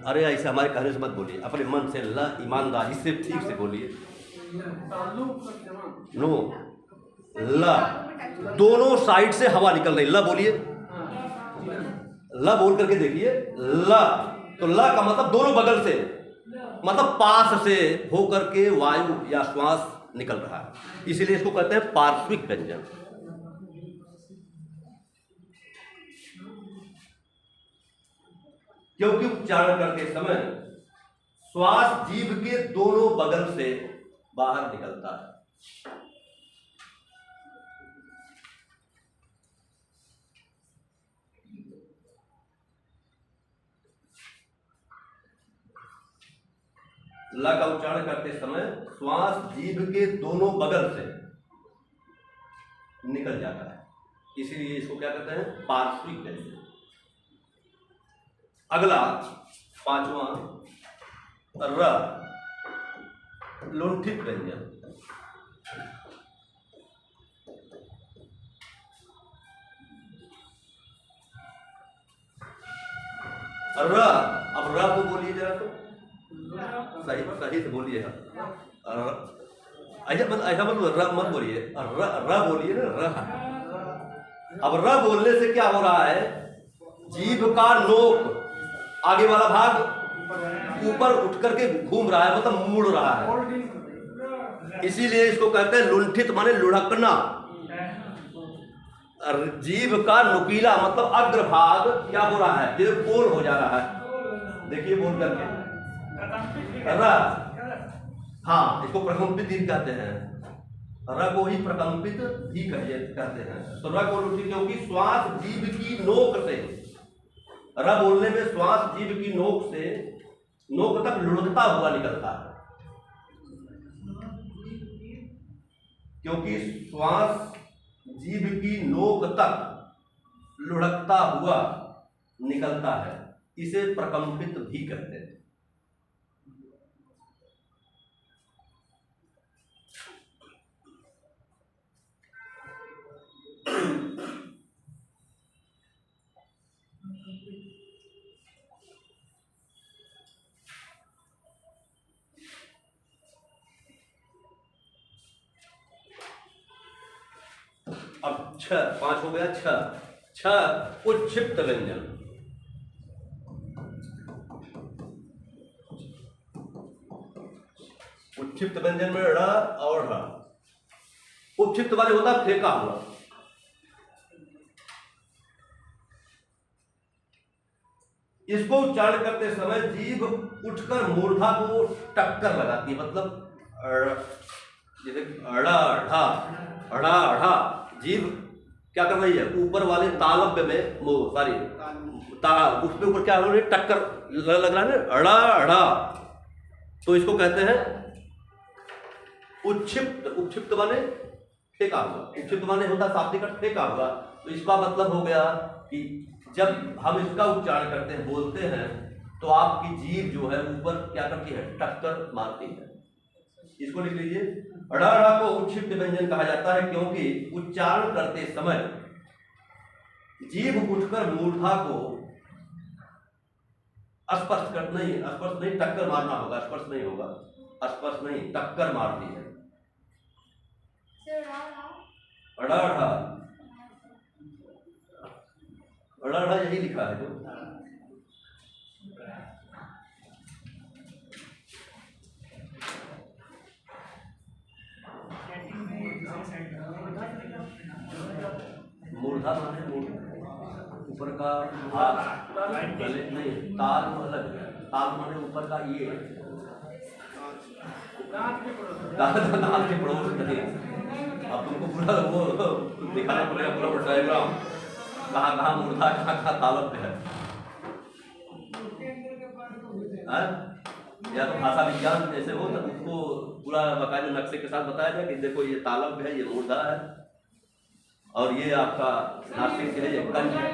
अरे ऐसे हमारे कहने से मत बोलिए, अपने मन से ल ईमानदारी से ठीक से बोलिए। नो, ल दोनों साइड से हवा निकल रही, ल बोलिए, ल बोल करके देखिए। ल तो ल का मतलब दोनों बगल से, मतलब पास से होकर के वायु या श्वास निकल रहा है, इसीलिए इसको कहते हैं पार्श्विक व्यंजन। क्योंकि उच्चारण करते समय श्वास जीभ के दोनों बगल से बाहर निकलता है। ल का उच्चारण करते समय श्वास जीभ के दोनों बगल से निकल जाता है, इसीलिए इसको क्या कहते हैं, पार्श्विक व्यंजन। अगला पांचवा र, लुंठित व्यंजन। र, अब र को बोलिए जरा, तो सही सही से बोलिए। ऐसा मत र मत बोलिए, र बोलिए ना, र। अब र बोलने से क्या हो रहा है, जीभ का नोक आगे वाला भाग ऊपर उठ करके घूम रहा है, मतलब मुड़ रहा है, इसीलिए इसको कहते हैं लुंठित, माने लुढ़कना। जीभ का नुकीला मतलब अग्रभाग क्या हो रहा है, ये गोल हो जा रहा है। देखिए बोल करके हाँ, इसको प्रकंपित भी कहते हैं, र को ही प्रकंपित भी कहते हैं। तो र को लुंठित, क्योंकि श्वास जीभ की नोक से, र बोलने में श्वास जीभ की नोक से नोक तक लुढ़कता हुआ निकलता है, क्योंकि श्वास जीभ की नोक तक लुढ़कता हुआ निकलता है, इसे प्रकंपित भी कहते हैं। अब छ, पांच हो गया। छ उच्छिप्त व्यंजन। उच्छिप्त व्यंजन में ड़ और ढ़। उच्छिप्त वाले होता है फेंका हुआ, इसको उच्चारण करते समय जीभ उठकर मूर्धा को टक्कर लगाती है, मतलब जैसे अड़ा ढा, अड़ा ढा, जीभ क्या कर रही है, ऊपर वाले तालव्य में उस पे ऊपर क्या हो रही है, टक्कर लग रहा है ना, अड़ा अड़ा, तो इसको कहते हैं उच्छिप्त। उच्छिप्त माने फेंका हुआ, उच्छिप्त माने होता शाब्दिक अर्थ फेंका हुआ। तो इसका मतलब हो गया कि जब हम इसका उच्चारण करते हैं, बोलते हैं, तो आपकी जीभ जो है ऊपर क्या करती है, टक्कर मारती है। इसको लिख लीजिए, अड़ा अड़ा को उच्छिप्त व्यंजन कहा जाता है, क्योंकि उच्चारण करते समय जीभ उठकर मूर्धा को स्पर्श नहीं, टक्कर मारना होगा, स्पर्श नहीं होगा, स्पर्श नहीं, टक्कर मारती है। अड़ा अड़ा, अड़ा अड़ा यही लिखा है जो। मूर्धा माने ऊपर का गले नहीं, ताल अलग है, ताल माने ऊपर का ये दांत के पड़ोस नहीं। अब तुमको पूरा वो दिखाना पड़ेगा, पूरा डायग्राम, कहाँ कहाँ मूर्धा, कहाँ कहाँ तालव्य है। या तो भाषा विज्ञान जैसे हो तो उसको पूरा बाकायदे नक्शे के साथ बताया जाए कि देखो ये तालव्य है, ये मूर्धा है, और ये आपका नासिक है, ये कंठ है।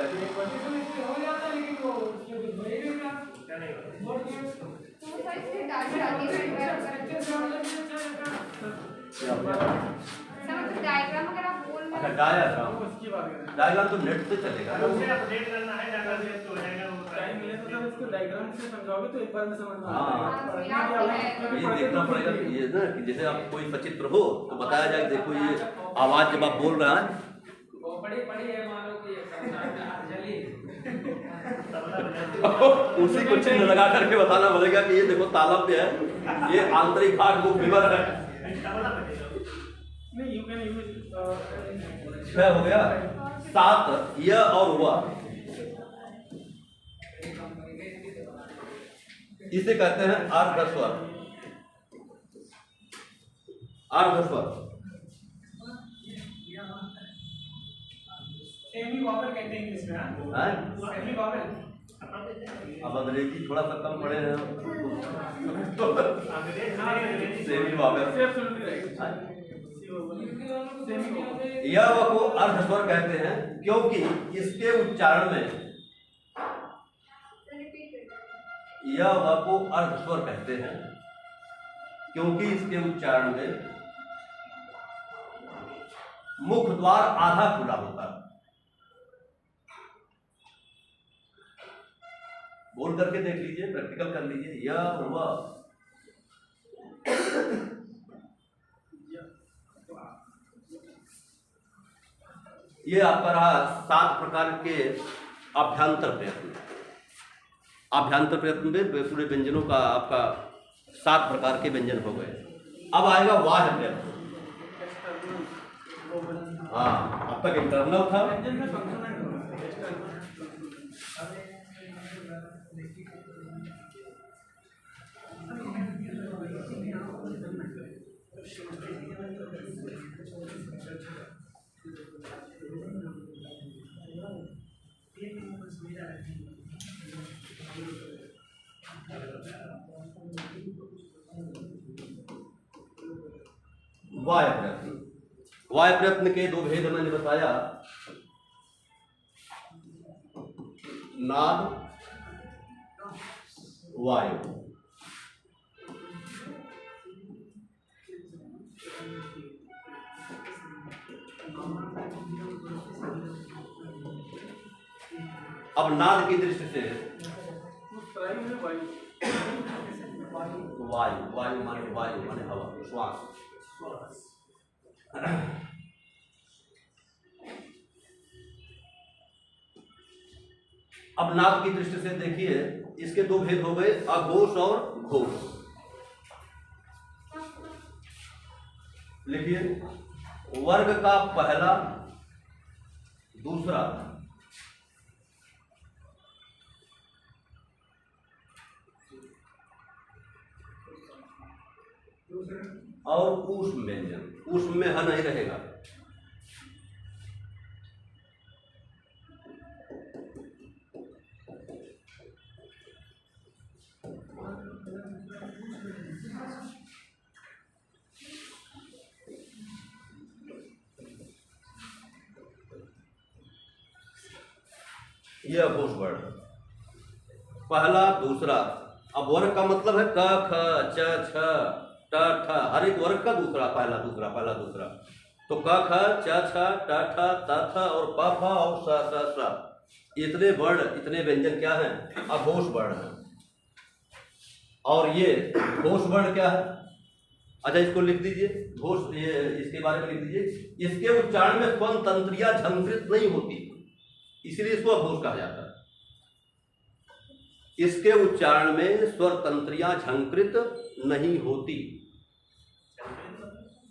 हो जाता है, लेकिन वो उसके कुछ बनेगा क्या नहीं होता। तो सर इससे डायग्राम आती है डायग्राम अगर आप बोल रहे अच्छा हैं डायग्राम तो नेट से चलेगा ना। उसे अपडेट करना है, डाटा सेव हो जाएगा वो टाइम मिले तो सर उसको डायग्राम से समझाओगे तो एक बार में समझ में आ हाँ। जाएगा। ये देखना पड़ेगा कि ये ना कि जैसे आप कोई सचित्र हो तो बताया जाए देखो ये आवाज जब आप बोल रहा है वो बड़ी है, मान लो कि चलिए उसी को चिन्ह लगा करके बताना पड़ेगा कि ये देखो तालब पे है, ये आंतरिक भाग वो विवर है। नहीं यू कैन यूज 6 हो गया, 7 यह और हुआ, इसे कहते हैं अर्धस्वर। अर्धस्वर सेमी वॉवल कहते हैं इंग्लिश में। है। सेमी वॉवल अब अंग्रेजी थोड़ा सा कम पढ़े हैं सेमी वॉवेल। यह को अर्धस्वर कहते हैं क्योंकि इसके उच्चारण में यह को अर्धस्वर कहते हैं क्योंकि इसके उच्चारण में मुख द्वार आधा खुला होता है। बोल करके देख लीजिए, प्रैक्टिकल कर लीजिए। यह हुआ ये आपका रहा 7 प्रकार के अभ्यंतर प्रयत्न। अभ्यंतर प्रयत्न में पूरे व्यंजनों का आपका 7 प्रकार के व्यंजन हो गए। अब आएगा बाह्य प्रयत्न। हाँ, अब तक इंटरनल था। वायु प्रयत्न। वायु प्रयत्न के 2 भेद मैंने बताया, नाद वायु। अब नाद की दृष्टि से वायु, वायु माने हवा, श्वास। अब नाद की दृष्टि से देखिए, इसके 2 भेद हो गए, अघोष और घोष। लिखिए, वर्ग का पहला, दूसरा, और ऊष्म व्यंजन। ऊष्म में ह नहीं रहेगा। यह घोष वर्ण, पहला, दूसरा। अब वर्ग का मतलब है क, ख, च, छ, ट, ठ। हर एक वर्ग का दूसरा, पहला दूसरा, पहला दूसरा। तो क, ख, च, छ, ट, ठ, त, थ और प, फ और स, स, स। इतने वर्ण, इतने व्यंजन क्या हैं? अघोष वर्ण है। और ये घोष वर्ण क्या है? अच्छा, इसको लिख दीजिए, घोष, ये इसके बारे में लिख दीजिए। इसके उच्चारण में स्वन तंत्रियां झंकृत नहीं होती, इसलिए इसको अघोष कहा जाता है। इसके उच्चारण में स्वर तंत्रियां झंकृत नहीं होती।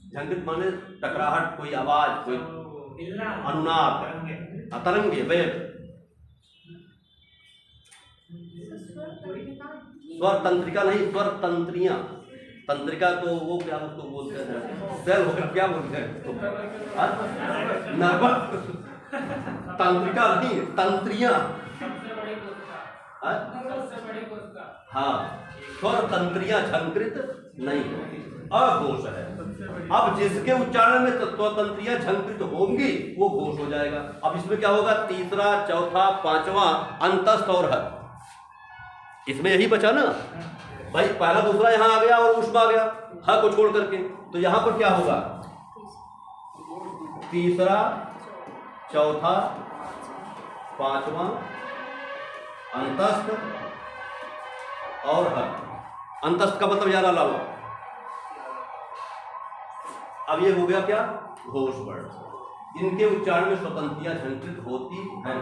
झंकृत माने टकराहट, कोई आवाज, कोई अनुनाद, तरंगे, वेग। स्वर तंत्रिका नहीं, स्वर तंत्रियां। तंत्रिका तो वो क्या उसको बोलते हैं, सेल होकर क्या बोलते हैं उसको? नर्वस। तंत्रिका नहीं, तंत्रियां। सबसे बड़ी कोशिका। हाँ, स्वर तंत्रियां झंकृत नहीं होती, अघोष है। अब जिसके उच्चारण में तत्वतंत्रियां झंकृत होंगी वो घोष हो जाएगा। अब इसमें क्या होगा, तीसरा, चौथा, पांचवा, अंतस्थ और हर। इसमें यही बचा ना भाई, पहला दूसरा यहां आ गया और ऊष्मा आ गया ह को छोड़ करके, तो यहां पर क्या होगा, तीसरा, चौथा, पांचवा, अंतस्थ और हर। अंतस्थ का मतलब यार अलावा। अब ये हो गया क्या, घोष वर्ण। इनके उच्चारण में स्वतंत्रता झंकृत होती है।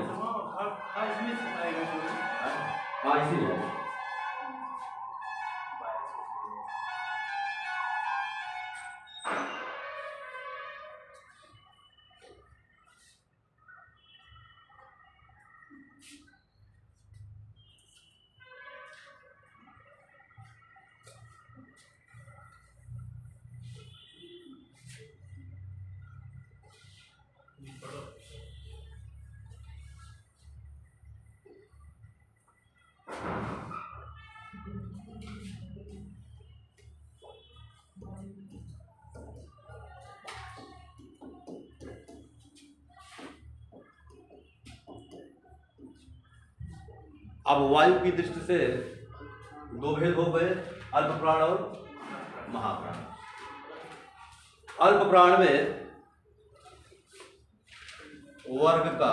हाँ इसीलिए अब वायु की दृष्टि से दो भेद हो गए, अल्प प्राण और महाप्राण। अल्प प्राण में वर्ग का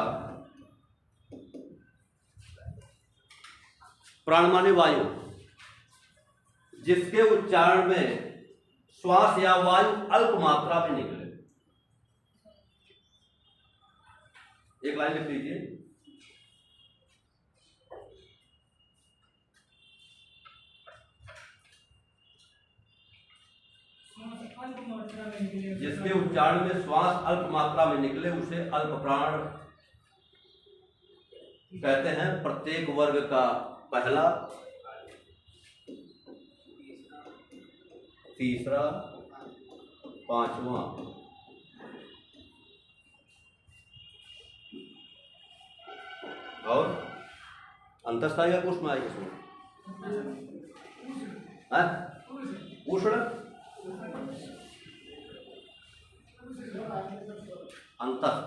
प्राण माने वायु, जिसके उच्चारण में श्वास या वायु अल्प मात्रा में निकले। एक लाइन लिख लीजिए, जिसके उच्चारण में श्वास अल्प मात्रा में निकले उसे अल्प प्राण कहते हैं। प्रत्येक वर्ग का पहला, तीसरा, पांचवा और अंतस्थ आएगा, ऊष्मा आएगा इसमें, उष्ण, अंतस्थ,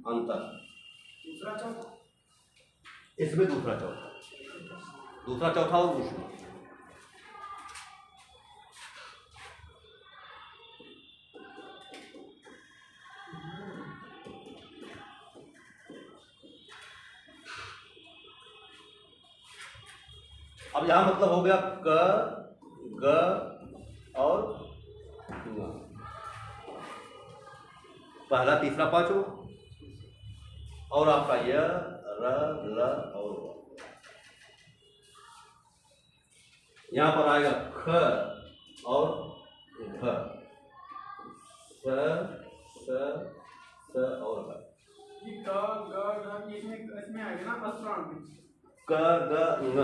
अंतस्थ, इसमें दूसरा चौथा और ऊष्मा। अब यहां मतलब हो गया क, ग और ङ। पहला, तीसरा, पांचवा और आपका य, र, ल और व। यहां पर आएगा ख और घ, स, स और ह। इसमें आएगा ना अल्प प्राण में, क, ग, ङ,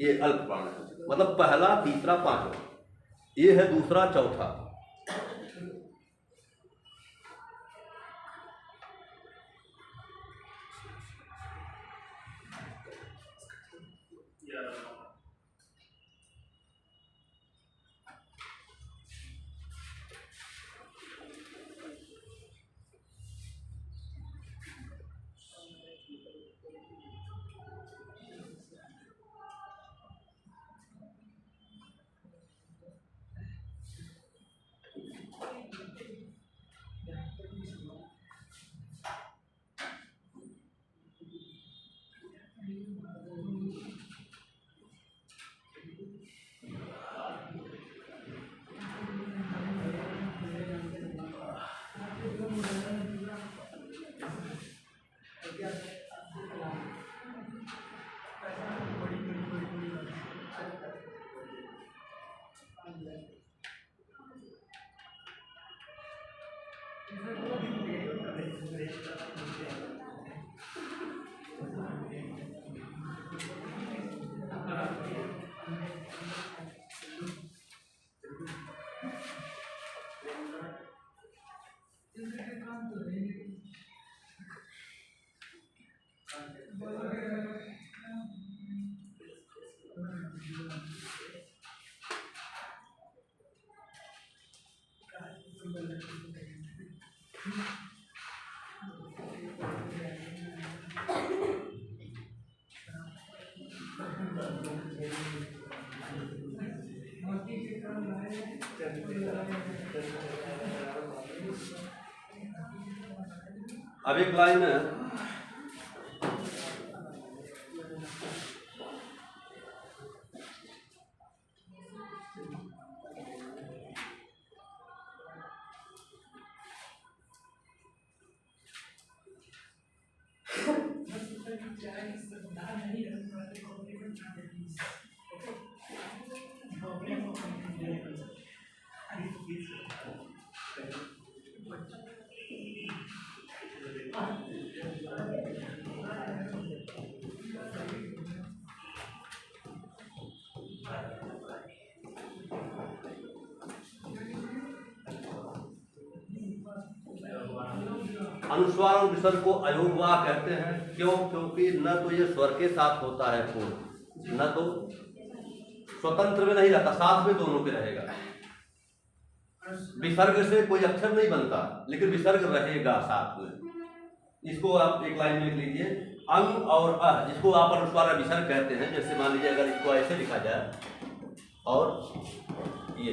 ये अल्प प्राण है। मतलब पहला, तीसरा, पांचवा, ये है दूसरा, चौथा। अब एक लाइन है, अनुस्वार और विसर्ग को अयोगवाह कहते हैं। क्यों? क्योंकि न तो ये स्वर के साथ होता है पूर्ण, न तो स्वतंत्र में नहीं रहता, साथ में दोनों के रहेगा। विसर्ग से कोई अक्षर नहीं बनता, लेकिन विसर्ग रहेगा साथ में। इसको आप एक लाइन में लिख लीजिए, अंग और अ, जिसको आप अनुस्वार और विसर्ग कहते हैं। जैसे मान लीजिए अगर इसको ऐसे लिखा जाए और ये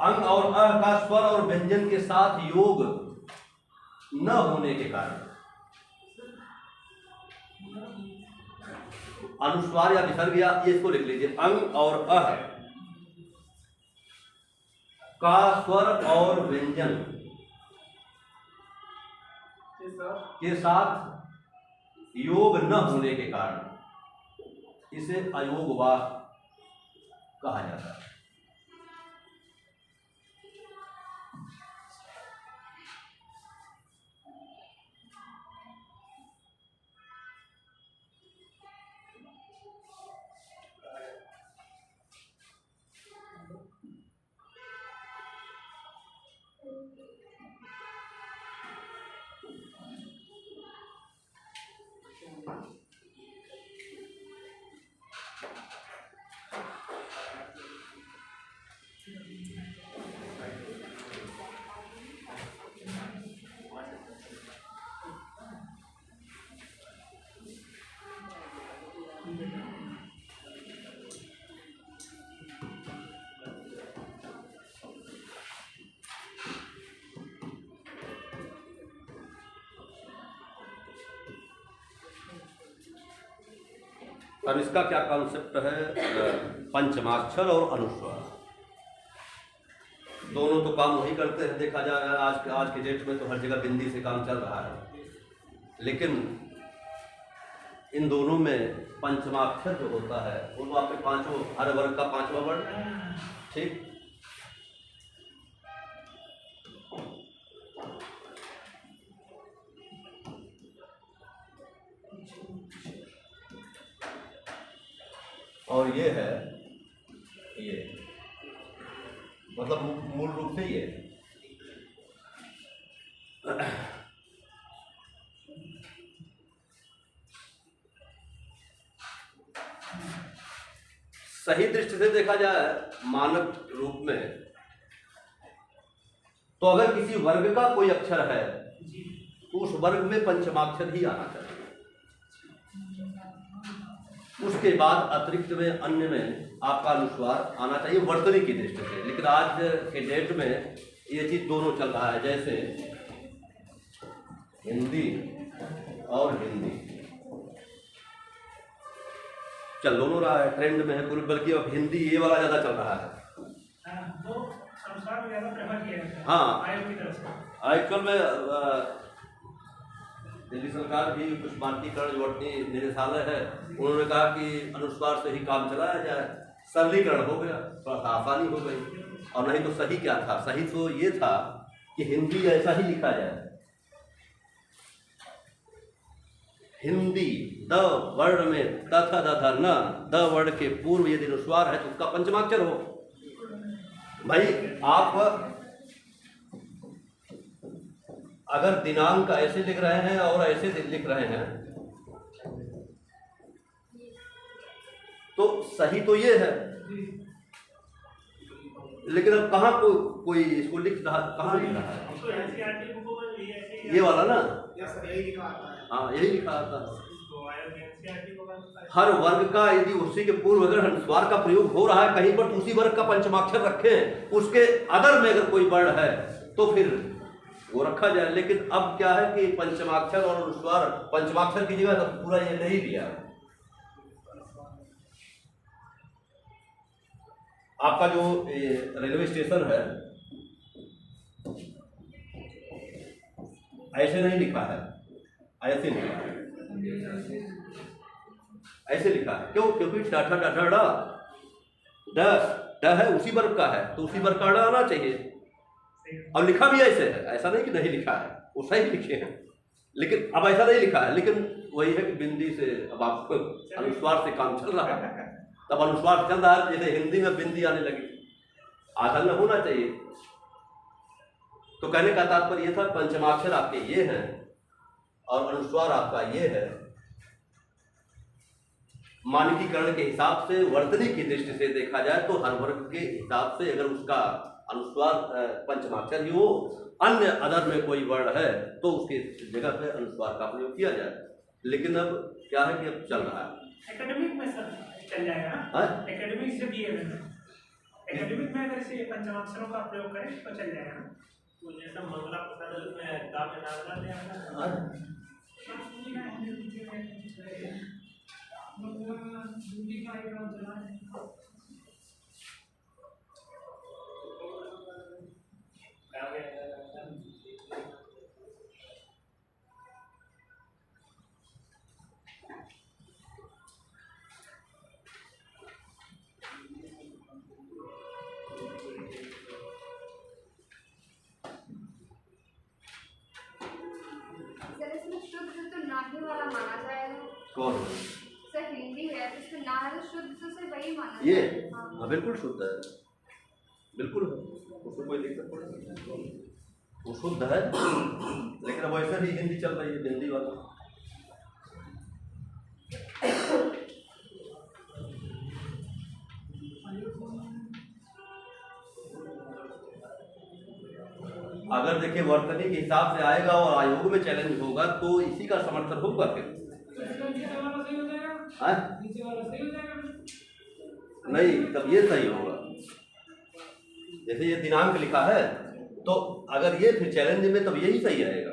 अंग और अ का स्वर और व्यंजन के साथ योग न होने के कारण अनुस्वार या विसर्ग, या इसको लिख लीजिए, अंग और अ का स्वर और व्यंजन के साथ योग न होने के कारण इसे अयोगवाह कहा जाता है। अब इसका क्या कॉन्सेप्ट है? पंचमाक्षर और अनुस्वार दोनों तो काम वही करते हैं। देखा जा रहा है आज के डेट में तो हर जगह बिंदी से काम चल रहा है, लेकिन इन दोनों में पंचमाक्षर जो होता है वो आपके पांचों, हर वर्ग का पांचवा वर्ण, ठीक। और ये है, ये मतलब मूल रूप से ये सही दृष्टि से देखा जाए मानक रूप में, तो अगर किसी वर्ग का कोई अक्षर है तो उस वर्ग में पंचमाक्षर ही आना चाहिए। उसके बाद अतिरिक्त में अन्य में आपका अनुस्वार आना चाहिए वर्तनी की दृष्टि से। लेकिन आज के डेट में ये चीज दोनों चल रहा है, जैसे हिंदी और हिंदी चल दोनों रहा है, ट्रेंड में है पूरी, बल्कि अब हिंदी ये वाला ज्यादा चल रहा है। हाँ, आजकल में दिल्ली सरकार भी कुछ मानकीकरण जो निदेशालय है, उन्होंने कहा कि अनुस्वार से ही काम चलाया जाए, सरलीकरण हो गया, थोड़ा सा आसानी हो गई। और नहीं तो सही क्या था? सही तो ये था कि हिंदी ऐसा ही लिखा जाए, हिंदी द वर्ण में त थ द ध न, द वर्ण के पूर्व यदि अनुस्वार है तो उसका पंचमाक्षर हो। भाई आप अगर दिनांक ऐसे लिख रहे हैं और ऐसे लिख रहे हैं तो सही तो ये है लेकिन अब कहाँ कोई इसको लिख रहा, कहाँ लिख रहा है? हम तो एनसीईआरटी बुकों में भी ऐसे ही ये वाला ना, यस सर, यही लिखा आता है। हाँ यही लिखा आता है। तो एनसीईआरटी को बस हर वर्ग का यदि उसी के पूर्व अगर अनुस्वार का प्रयोग हो रहा है कहीं पर, तो उसी वर्ग का पंचमाक्षर रखें, उसके अदर में अगर कोई वर्ण है तो फिर वो रखा जाए। लेकिन अब क्या है कि पंचमाक्षर और अनुस्वार, पंचमाक्षर की जगह तो पूरा ये नहीं दिया। आपका जो रेलवे स्टेशन है ऐसे नहीं लिखा है, ऐसे लिखा है, ऐसे लिखा है। क्यों? क्योंकि डाठा डाठा डा ड है उसी वर्ग का है, तो उसी वर्ग का आना चाहिए। और लिखा भी ऐसे है, ऐसा नहीं कि नहीं लिखा है, वो सही लिखे हैं, लेकिन अब ऐसा नहीं लिखा है। लेकिन वही है कि बिंदी से अब आपको अनुस्वार से काम चल रहा है, तब अनुस्वार चल रहा है। जैसे हिंदी में बिंदी आने लगी, आसन में होना चाहिए। तो कहने का तात्पर्य ये था, पंचमाक्षर आपके ये हैं और अनुस्वार आपका ये है। मानकीकरण के हिसाब से, वर्तनी की दृष्टि से देखा जाए तो हर वर्ग के हिसाब से अगर उसका अनुस्वार पंचमाक्षर ही हो, अन्य अदर में कोई वर्ण है तो उसके जगह पे अनुस्वार का प्रयोग किया जाए। लेकिन अब क्या है कि अब चल रहा है एकेडमिक में सर चल जाएगा ना, एकेडमिक से भी एकेडमिक में अगर से पंचमाक्षरों का प्रयोग करें तो चल जाएगा ना। तो जैसा मंगला प्रसाद में काव्य नागरा ले आना, सर इसमें शुद्ध तो नाही वाला माना जाएगा। कौन? सर हिंदी है तो इसमें ना है तो शुद्ध तो सर वही माना ये जाएगा। हाँ बिल्कुल शुद्ध है, बिल्कुल है, उसमें कोई दिक्कत नहीं, वो शुद्ध है। लेकिन अब वैसे ही हिंदी चल रही है, हिंदी वाला। अगर देखिए वर्तनी के हिसाब से आएगा और आयोग में चैलेंज होगा तो इसी का समर्थन होगा फिर। हाँ? नहीं, तब ये सही होगा। जैसे ये दिनांक लिखा है तो अगर ये फिर चैलेंज में, तब यही सही रहेगा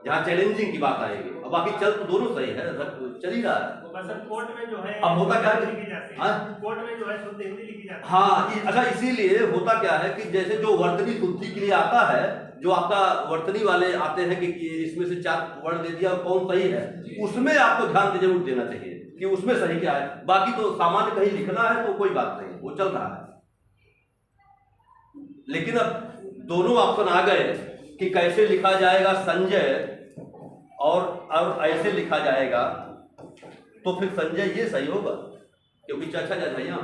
जहाँ चैलेंजिंग की बात आएगी। अब बाकी चल तो दोनों सही है, सब चल ही रहा है। कोर्ट में जो है अब होता क्या है, कोर्ट में जो है शुद्ध हिंदी लिखी जाती है। हाँ अच्छा, इसीलिए होता क्या है कि जैसे जो वर्तनी शुद्धि के लिए आता है, जो आपका वर्तनी वाले आते हैं कि इसमें से 4 वर्ण दे दिया और कौन सही है, उसमें आपको ध्यान जरूर देना चाहिए कि उसमें सही क्या है। बाकी तो सामान्य कहीं लिखना है तो कोई बात नहीं, वो चल रहा है। लेकिन अब दोनों ऑप्शन आ गए कि कैसे लिखा जाएगा संजय और ऐसे लिखा जाएगा, तो फिर संजय ये सही होगा क्योंकि चाचा जा भैया।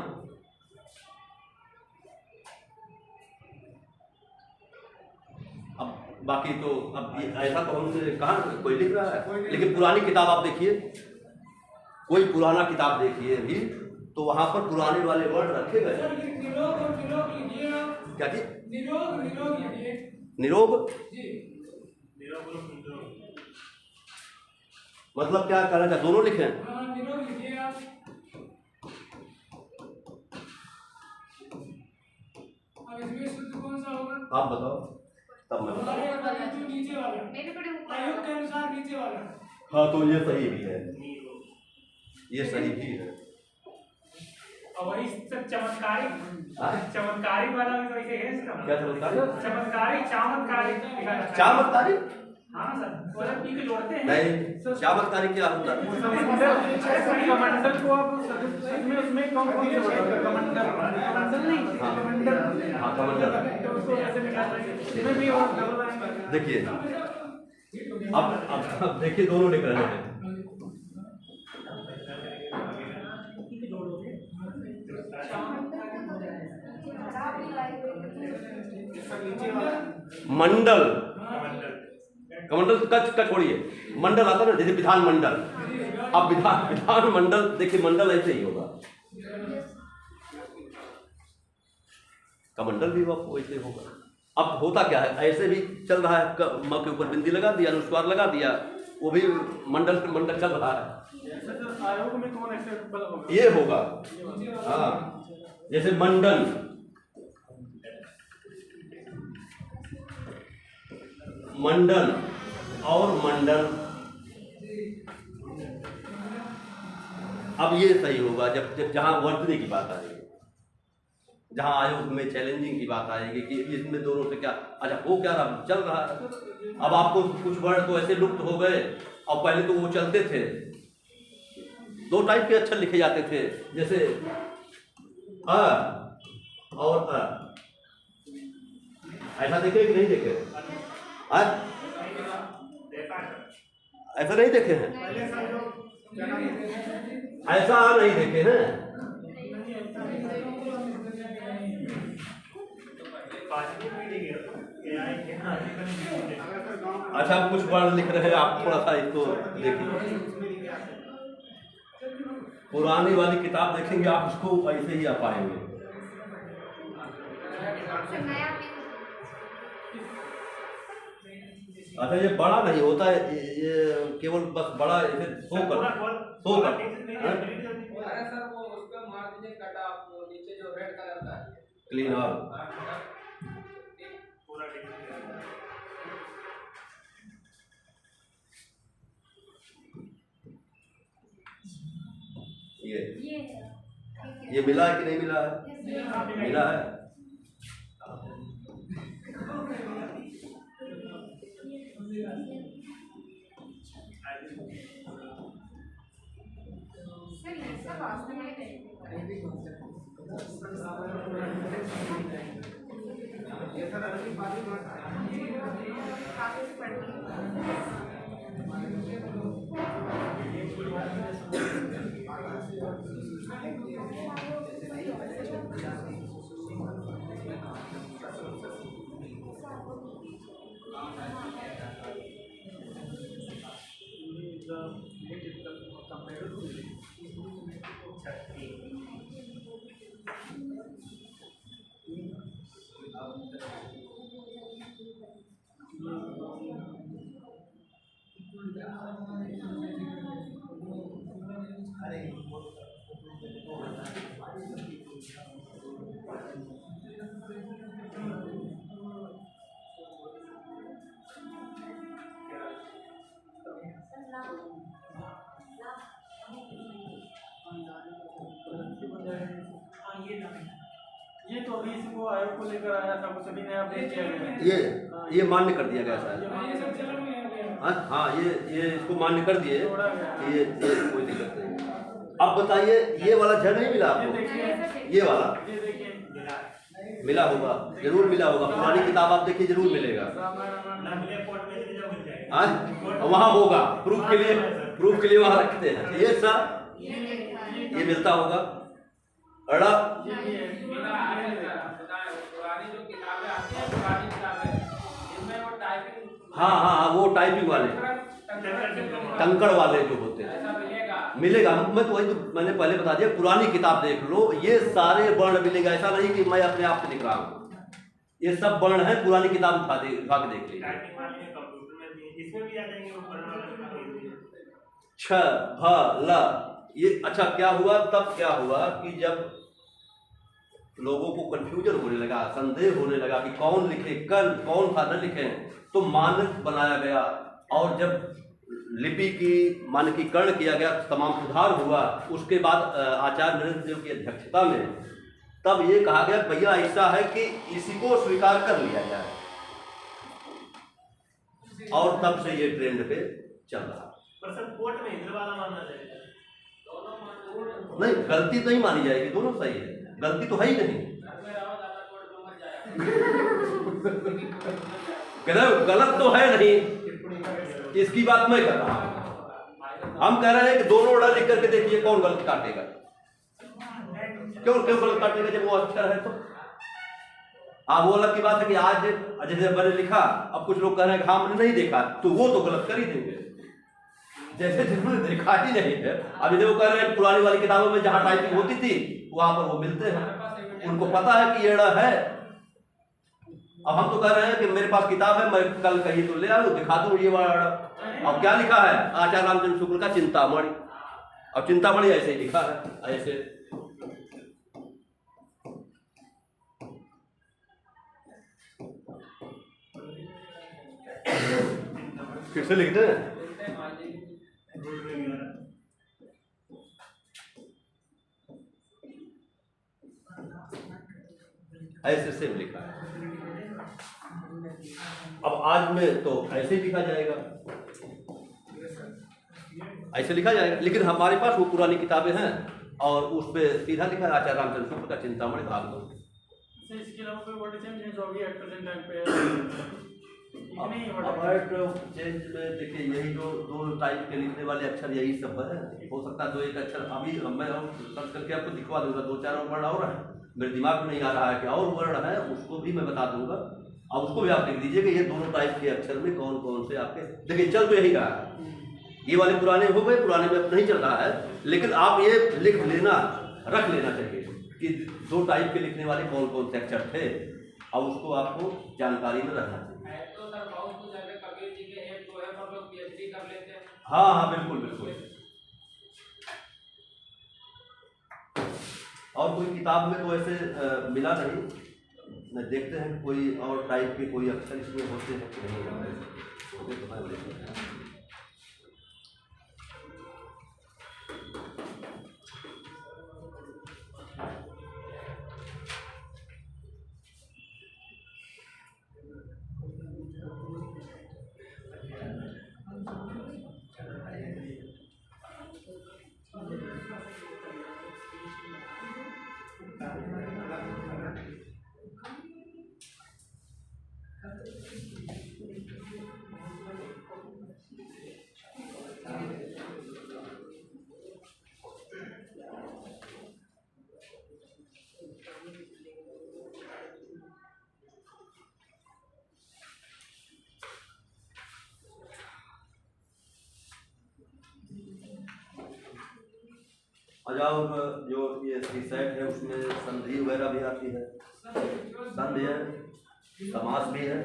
अब बाकी तो अब ऐसा तो हमसे कहाँ कोई लिख रहा है। लेकिन पुरानी किताब आप देखिए, कोई पुराना किताब देखिए भी तो वहां पर पुराने वाले वर्ड रखे गए। क्या जी? निरोग मतलब क्या कहना चाहते, दोनों लिखे हैं? आप बताओ तब मैं बताऊं। मेरे बड़े ऊपर के अनुसार नीचे वाला। हाँ तो ये सही भी है, ये सही भी है। और वही चमत्कारी वाला भी वैसे है इसका। क्या चमत्कारी? चमत्कारी चामत्कारी? हाँ सर, वो जब पी के जोड़ते हैं। नहीं, चामत्कारी क्या होता है? कमंडल को आप उसमें कौन कौन से वर्ड? कमंडल नहीं, कमंडल। हाँ कमंडल। तो उसको ऐसे निकालना है, इसमें भी और डबल आएगा। देखिए अब देखिए दोनों लिख रहे हैं। मंडल, कमंडल का छोड़िए, मंडल आता ना, जैसे विधान मंडल। अब विधान मंडल देखिए, मंडल ऐसे ही होगा। कमंडल भी आपको वैसे होगा। अब होता क्या है, ऐसे भी चल रहा है, म के ऊपर बिंदी लगा दिया, अनुस्वार लगा दिया, वो भी मंडल चल रहा है। आयोग में कौन एक्सेप्टेबल होगा? ये होगा, हाँ, जैसे मंडल, मंडल और मंडल। अब ये सही होगा जब जहां वर्तने की बात आएगी, जहां आयोग में चैलेंजिंग की बात आएगी कि इसमें दोनों से क्या, अच्छा हो क्या रहा, चल रहा है। अब आपको कुछ वर्ड तो ऐसे लुप्त हो गए, और पहले तो वो चलते थे, 2 टाइप के अक्षर लिखे जाते थे, जैसे अ और अ। ऐसा देखे कि नहीं देखे? ऐसा नहीं देखे हैं? ऐसा नहीं देखे हैं? अच्छा, आप कुछ वर्ड लिख रहे हैं, आप थोड़ा सा इसको देखिए, पुरानी वाली किताब देखेंगे आप, उसको ऐसे ही आ पाएंगे। अच्छा, ये बड़ा नहीं होता है, ये केवल बस बड़ा ऐसे शो कर। अरे सर वो उस पे मार दीजिए कट ऑफ, वो नीचे जो रेड कलर का है क्लीन ऑल। ये मिला है कि नहीं मिला है? मिला है। सर ये सब वास्तव में काफी पढ़ती ये तो अभी इसको आयोग को लेकर आया था, वो सभी ने अपडेट किया गया। ये मान्य कर दिया गया शायद। हाँ, ये इसको मान्य कर दिए, ये कोई दिक्कत नहीं। अब बताइए, ये वाला झ नहीं मिला आपको? ये वाला मिला होगा, जरूर मिला होगा। पुरानी किताब आप देखिए, जरूर मिलेगा। वहाँ होगा, प्रूफ के लिए वहाँ रखते हैं। ये सब ये मिलता होगा। अड़ा हाँ, वो टाइपिंग वाले, कंकड़ वाले जो होते हैं, मिलेगा। मैं तो वही तो मैंने पहले बता दिया, पुरानी किताब देख लो, ये सारे वर्ण मिलेगा। ऐसा नहीं कि मैं अपने आप से लिख रहा हूँ, ये सब वर्ण है, पुरानी किताब उठा के देख लीजिए। छ भ ल ये अच्छा क्या हुआ, तब क्या हुआ कि जब लोगों को कंफ्यूजन होने लगा, संदेह होने लगा कि कौन लिखे, कौन था न लिखे, तो मानक बनाया गया। और जब लिपि की मानकीकरण किया गया, तमाम सुधार हुआ, उसके बाद आचार्य नरेंद्र देव की अध्यक्षता में तब ये कहा गया भैया ऐसा है कि इसी को स्वीकार कर लिया जाए, और तब से ये ट्रेंड पे चल रहा। पर सब कोर्ट में इधर वाला मानना चाहिए, नहीं गलती तो नहीं मानी जाएगी, दोनों सही है, गलती तो है ही नहीं। गलत तो है नहीं, इसकी बात मैं कर रहा हूं। हम कह रहे हैं कि दोनों वर्ड लिख करके देखिए कौन गलत काटेगा। क्यों गलत काटेगा जब वो अक्षर है तो? हाँ, वो अलग की बात है कि आज जैसे मैंने लिखा, अब कुछ लोग कह रहे हैं कि हाँ मैंने नहीं देखा, तो वो तो गलत कर ही देंगे, जैसे जिन्होंने देखा ही नहीं है। अभी देखो कह रहे हैं पुरानी वाली किताबों में जहाँ टाइपिंग होती थी वहां पर वो मिलते हैं, उनको पता है कि ये ड़ है, अब हम तो कह रहे हैं कि मेरे पास किताब है, मैं कल कहीं तो ले आऊँ, दिखा दूँ ये वर्ड। अब क्या लिखा है? आचार्य रामचंद्र शुक्ल का चिंतामणि। अब चिंतामणि ऐसे ही लिखा है, ऐसे। फिर से लिखते हैं। ऐसे सेम लिखा है। अब आज में तो ऐसे ही लिखा जाएगा, ऐसे लिखा जाएगा, लेकिन हमारे पास वो पुरानी किताबें हैं और उस पे सीधा लिखा है आचार्य रामचंद्र शुक्ल का चिंतामणि भाग 2। इसके अलावा कोई वर्ड चेंज जो अभी एट प्रेजेंट टाइम पे चेंज में देखिए यही जो दो टाइप के लिखने वाले अक्षर यही सब है। हो सकता है 2-1 अक्षर अभी मैं सर्च करके आपको दिखवा दूंगा, 2-4 और वर्ड और है, मेरे दिमाग में नहीं आ रहा है कि और वर्ड है, उसको भी मैं बता दूंगा। अब उसको भी आप लिख दीजिए कि ये दोनों टाइप के अक्षर में कौन कौन से आपके। देखिए चल तो यही रहा है, ये वाले पुराने हो गए, पुराने में अब नहीं चल रहा है, लेकिन आप ये लिख लेना, रख लेना चाहिए कि दो टाइप के लिखने वाले कौन कौन से अक्षर थे। अब उसको आपको जानकारी में रखना चाहिए। हाँ हाँ बिल्कुल बिल्कुल। और कोई किताब में तो ऐसे मिला नहीं, देखते हैं कोई और टाइप के कोई अक्षर इसमें होते हैं कि नहीं होते तो मैं देखता हूँ। और जो ये सेट है उसमें संधि वगैरह भी आती है, संधि है, समास भी है।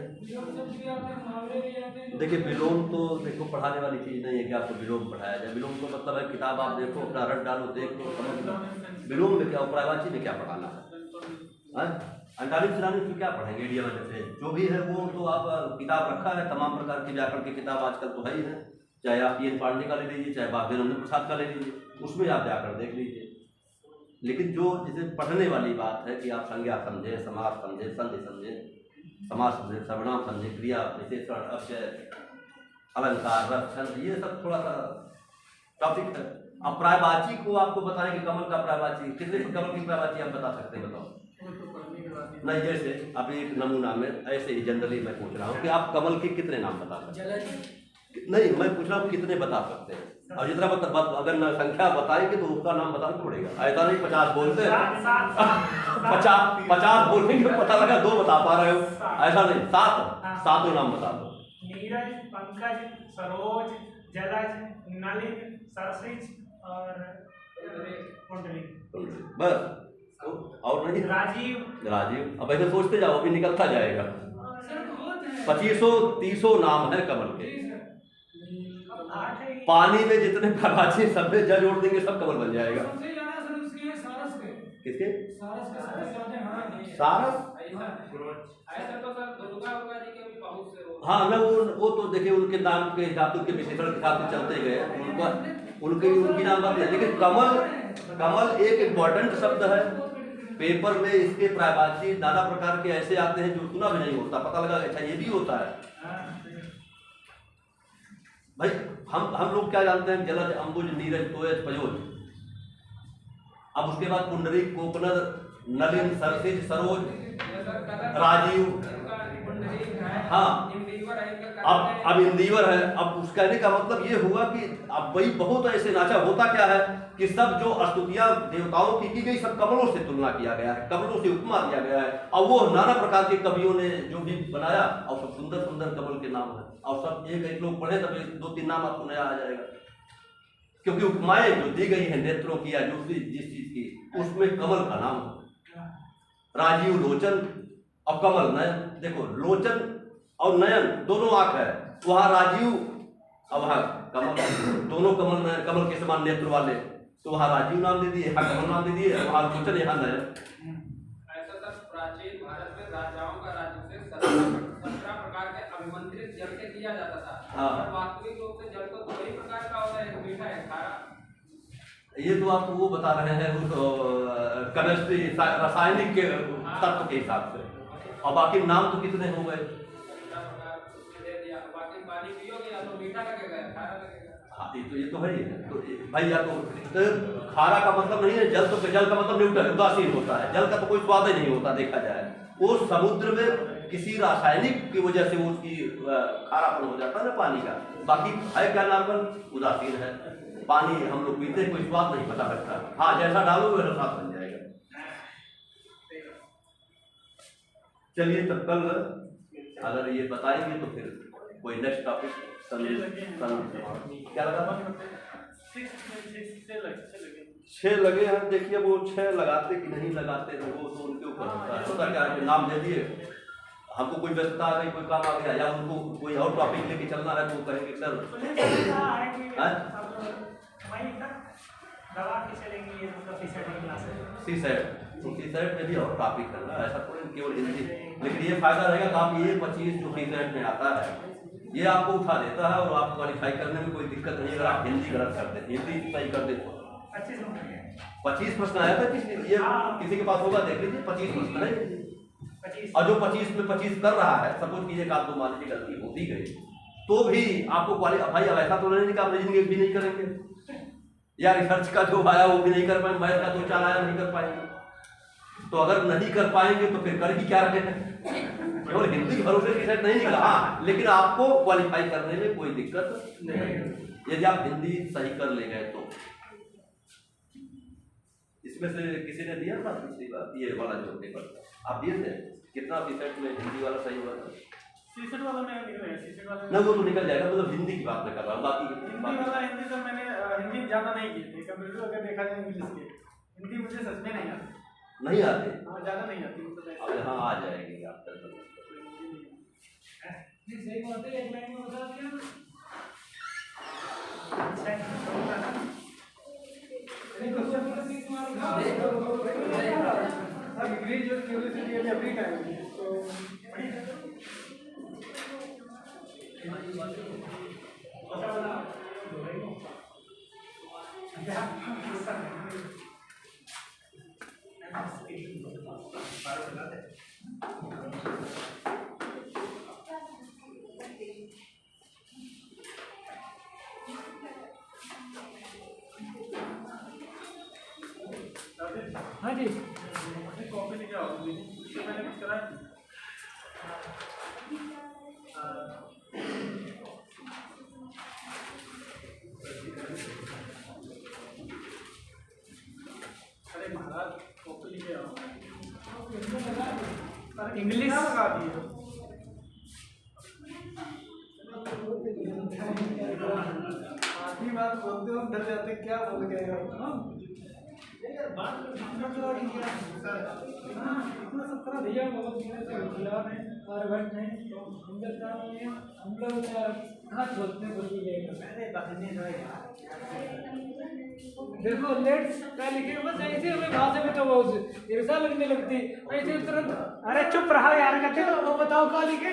देखिए विलोम तो देखो पढ़ाने वाली चीज़ नहीं है कि आपको विलोम पढ़ाया जाए। विलोम तो मतलब है किताब आप देखो, अपना रट डालो, देख लो, समझ लो। विलोम में क्या, पर्यायवाची में क्या पढ़ाना है? अंटालिक सिलानिक में क्या पढ़ेंगे? इंडिया में जैसे जो भी है वो तो आप किताब रखा है, तमाम प्रकार की व्याकरण की किताब आजकल तो है ही है, चाहे आप PN पांडे का ले लीजिए, चाहे बागदेव प्रसाद का ले लीजिए, उसमें आप व्याकरण देख लीजिए। लेकिन जो जैसे पढ़ने वाली बात है कि आप संज्ञा समझे, समास समझे, संधि समझे, समास समझे, सर्वनाम समझे, क्रिया विशेषण, अव्यय, अलंकार, रक्षण, ये सब थोड़ा सा टॉपिक है। अब प्रायवाची को आपको बताएं कि कमल का प्रायवाची कितने कमल की प्रायवाची आप बता सकते हैं? बताओ। नहीं, जैसे अभी एक नमूना में ऐसे ही जनरली मैं पूछ रहा हूँ कि आप कमल के कितने नाम बता सकते हैं? नहीं, मैं पूछ रहा हूँ कितने बता सकते हैं। और जितना अगर संख्या बताएंगे तो उसका नाम बताना पड़ेगा। ऐसा नहीं 50 बोलते हैं, 50 बोलेंगे पता लगा 2 बता पा रहे हो, ऐसा नहीं। 7 नाम बता दो। नीरज, पंकज, सरोज, जलज, नलिन, सरसिज और बस, और नहीं। राजीव। अब ऐसे सोचते जाओ, अभी निकलता जाएगा। 2500-30 नाम है कमल के। पानी में जितने प्रवासी सब में जल जोड़ देंगे, सब कमल बन जाएगा। किसके? सारस। हाँ ना, वो तो देखिए उनके नाम के हिसाब से, उनके विशेषण के हिसाब से चलते गए, उनकी नाम बात है। लेकिन कमल एक इम्पोर्टेंट शब्द है। पेपर में इसके प्रायवाची नाना प्रकार के ऐसे आते हैं जो सुना भी नहीं होता, पता लगा अच्छा ये भी होता है। भाई हम लोग क्या जानते हैं? जलज, अंबुज, नीरज, तोयज, पयोज। अब उसके बाद पुंडरीक, कोकनद, नलिन, सरसिज, सरोज, राजीव। हाँ, अब इंदीवर है। अब उस कहने का मतलब ये हुआ कि अब वही बहुत ऐसे नाचा। होता क्या है कि सब जो स्तुतियां देवताओं की गई, सब कमलों से तुलना किया गया है, कमलों से उपमा दिया गया है। और वो नाना प्रकार के कवियों ने जो भी बनाया, और सब सुंदर सुंदर कमल के नाम है। और सब एक लोग पढ़े तब 2-3 नाम आपको नया आ जाएगा, क्योंकि उपमाएं जो दी गई है नेत्रों की या जो जिस चीज की, उसमें कमल का नाम है। राजीव लोचन, अब कमल नयन देखो, लोचन और नयन दोनों आंख है, वहां राजीव और वहां कमल, दोनों कमल नयन, कमल के समान नेत्र वाले, तो वहां राजीव नाम दे दिए, यहाँ कमल नाम दे दिए, वहां लोचन यहाँ नयन। ऐसा सर प्राचीन भारत में राजाओं का राज्य से 17 प्रकार के अभिमंत्रित जल से किया जाता था। हाँ। और वास्तविक रूप से जल तो कई प्रकार का होता है, मीठा है, खारा। ये तो आप वो बता रहे हैं उस केमिस्ट्री रासायनिक के तत्व के हिसाब से, और बाकी नाम तो कितने हो गए। 17 प्रकार दे दिया, बाकी पानी पियोगे या तो मीठा लगेगा या खारा लगेगा। हाँ, ये तो है ही है। तो भाई या तो खारा का मतलब नहीं है, जल का मतलब न्यूट्रल उदासीन होता है, जल का तो कोई स्वाद ही नहीं होता देखा जाए। वो समुद्र में किसी रासायनिक की वजह से वो उसकी खारापन हो जाता है ना पानी का, बाकी है क्या नॉर्मल उदासीन है। पानी हम लोग पीते कोई स्वाद नहीं पता लगता, हाँ जैसा डालो वैसा स्वाद बन जाएगा। चलिए तब कल अगर ये बताएंगे तो फिर कोई नेक्स्ट टॉपिक क्या लगा 6 लगे हैं। देखिए वो 6 लगाते कि नहीं लगाते हैं वो तो उनके ऊपर होता है। होता क्या है, नाम दे दिए, हमको कोई व्यस्तता आ गई, कोई काम आ गया, या उनको कोई और टॉपिक लेके चलना है तो वो कहेंगे सर सी-सेट में भी और टॉपिक करना, ऐसा कोई केवल हिंदी। लेकिन ये फायदा रहेगा कि आप ये 25 जो सी-सेट में आता है ये आपको उठा देता है और आप क्वालिफाई करने में कोई दिक्कत नहीं। अगर आप हिंदी गलत करते हैं, हिंदी सही कर देते हो। 25 प्रश्न आया था किसी के पास होगा, देख लीजिए 25 प्रश्न है, और जो 25 में 25 कर रहा है, सपोज कीजिए आप तो मान लीजिए गलती होती गई तो भी आपको भाई अब ऐसा तो नहीं कि आप रीजनिंग भी नहीं करेंगे, या रिसर्च का जो आया वो भी नहीं कर पाएंगे, मैथ का 2-4 आया नहीं कर पाएंगे। तो अगर नहीं कर पाएंगे तो फिर कर भी क्या रहे हैं, केवल हिंदी भरोसे की सेट नहीं निकला। हाँ, लेकिन आपको क्वालिफाई करने में कोई दिक्कत नहीं यदि आप हिंदी सही कर ले गए तो। इसमें से किसी ने दिया था पिछली बार ये वाला जो पेपर आप दिए थे, कितना सेट में हिंदी वाला सही हुआ था? सीसेट वाला मेरा निकल गया, सीसेट वाला ना वो तो निकल जाएगा, मतलब हिंदी की बात मैं कर रहा हूँ। बाकी हिंदी तो मैंने हिंदी ज़्यादा नहीं की थी, कंप्यूटर अगर देखा जाए इंग्लिश के, हिंदी मुझे सच में नहीं आती, नहीं आते। हाँ ज़्यादा नहीं आती। अब यहाँ आ जाएगी आप तक। सही बात है, एक लाइन में बता दिया। इंग्लिश और क्यूरियोसिटी अभी अपनी टाइम तो हाँ जी कॉपी लेके आओ, मैंने कुछ करा अरे महाराज कॉपी लेके आओ, इंग्लिश लगा दिए। आधी बात बोलते हो डर जाते क्या बोल गए इतना सब करा भैया बहुत खिलाफ है और घट नहीं तो हम लोग हाथ बोलते देखो लेट्स क्या लिखे बस ऐसे हमें भाषा में तो बहुत ईर्षा लगने लगती ऐसे तुरंत। अरे चुप रहा यार, कहते तो वो बताओ क्या लिखे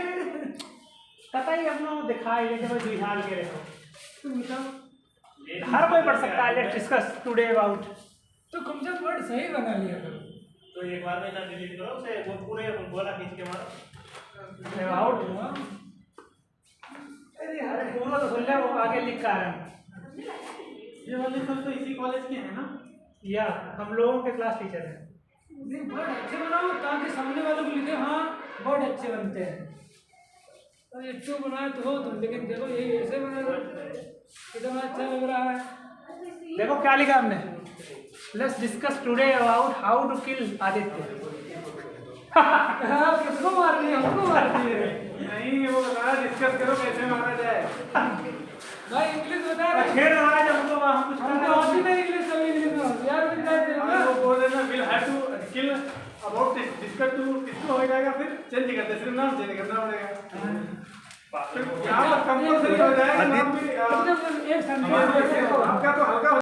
पता ही हम लोग दिखाई देते हुए बिहार के रहो तुम बताओ। हर कोई पढ़ सकता है, लेट्स डिस्कस टुडे अबाउट, तो कम से कम वर्ड सही बना लिया करो। तो एक बार में ना डिलीट करो उसे, वो पूरे बोला खींच के मारो अबाउट हुआ। अरे यार पूरा तो सुन ले, वो आगे लिख कर रहा है। ये वाले सब तो इसी कॉलेज के हैं ना, या हम लोगों के क्लास टीचर हैं। नहीं वर्ड अच्छे बनाओ ताकि सामने वालों को लिखे हाँ वर्ड अच्छे बनते हैं। तो ये क्यों बनाए तो हो तुम, लेकिन देखो ये ऐसे बना दो कितना अच्छा लग रहा है। देखो क्या लिखा हमने, let's discuss today about how to kill Aditya. किसको मार दिए, हमको मार दिए। नहीं वो बता डिस्कस करो कैसे मारा जाए। भाई इंग्लिश बता रहा खेल रहा है, जब हम कुछ करते हैं आती नहीं इंग्लिश, सब इंग्लिश में यार मिल जाते हैं। वो बोल रहे ना will have to kill about जिसका टू किसको हो जाएगा फिर चेंज करते सिर्फ नाम चेंज करना पड़ेगा। फिर यहाँ पर कंपल्सरी हो जाएगा नाम भी आपका तो हल्का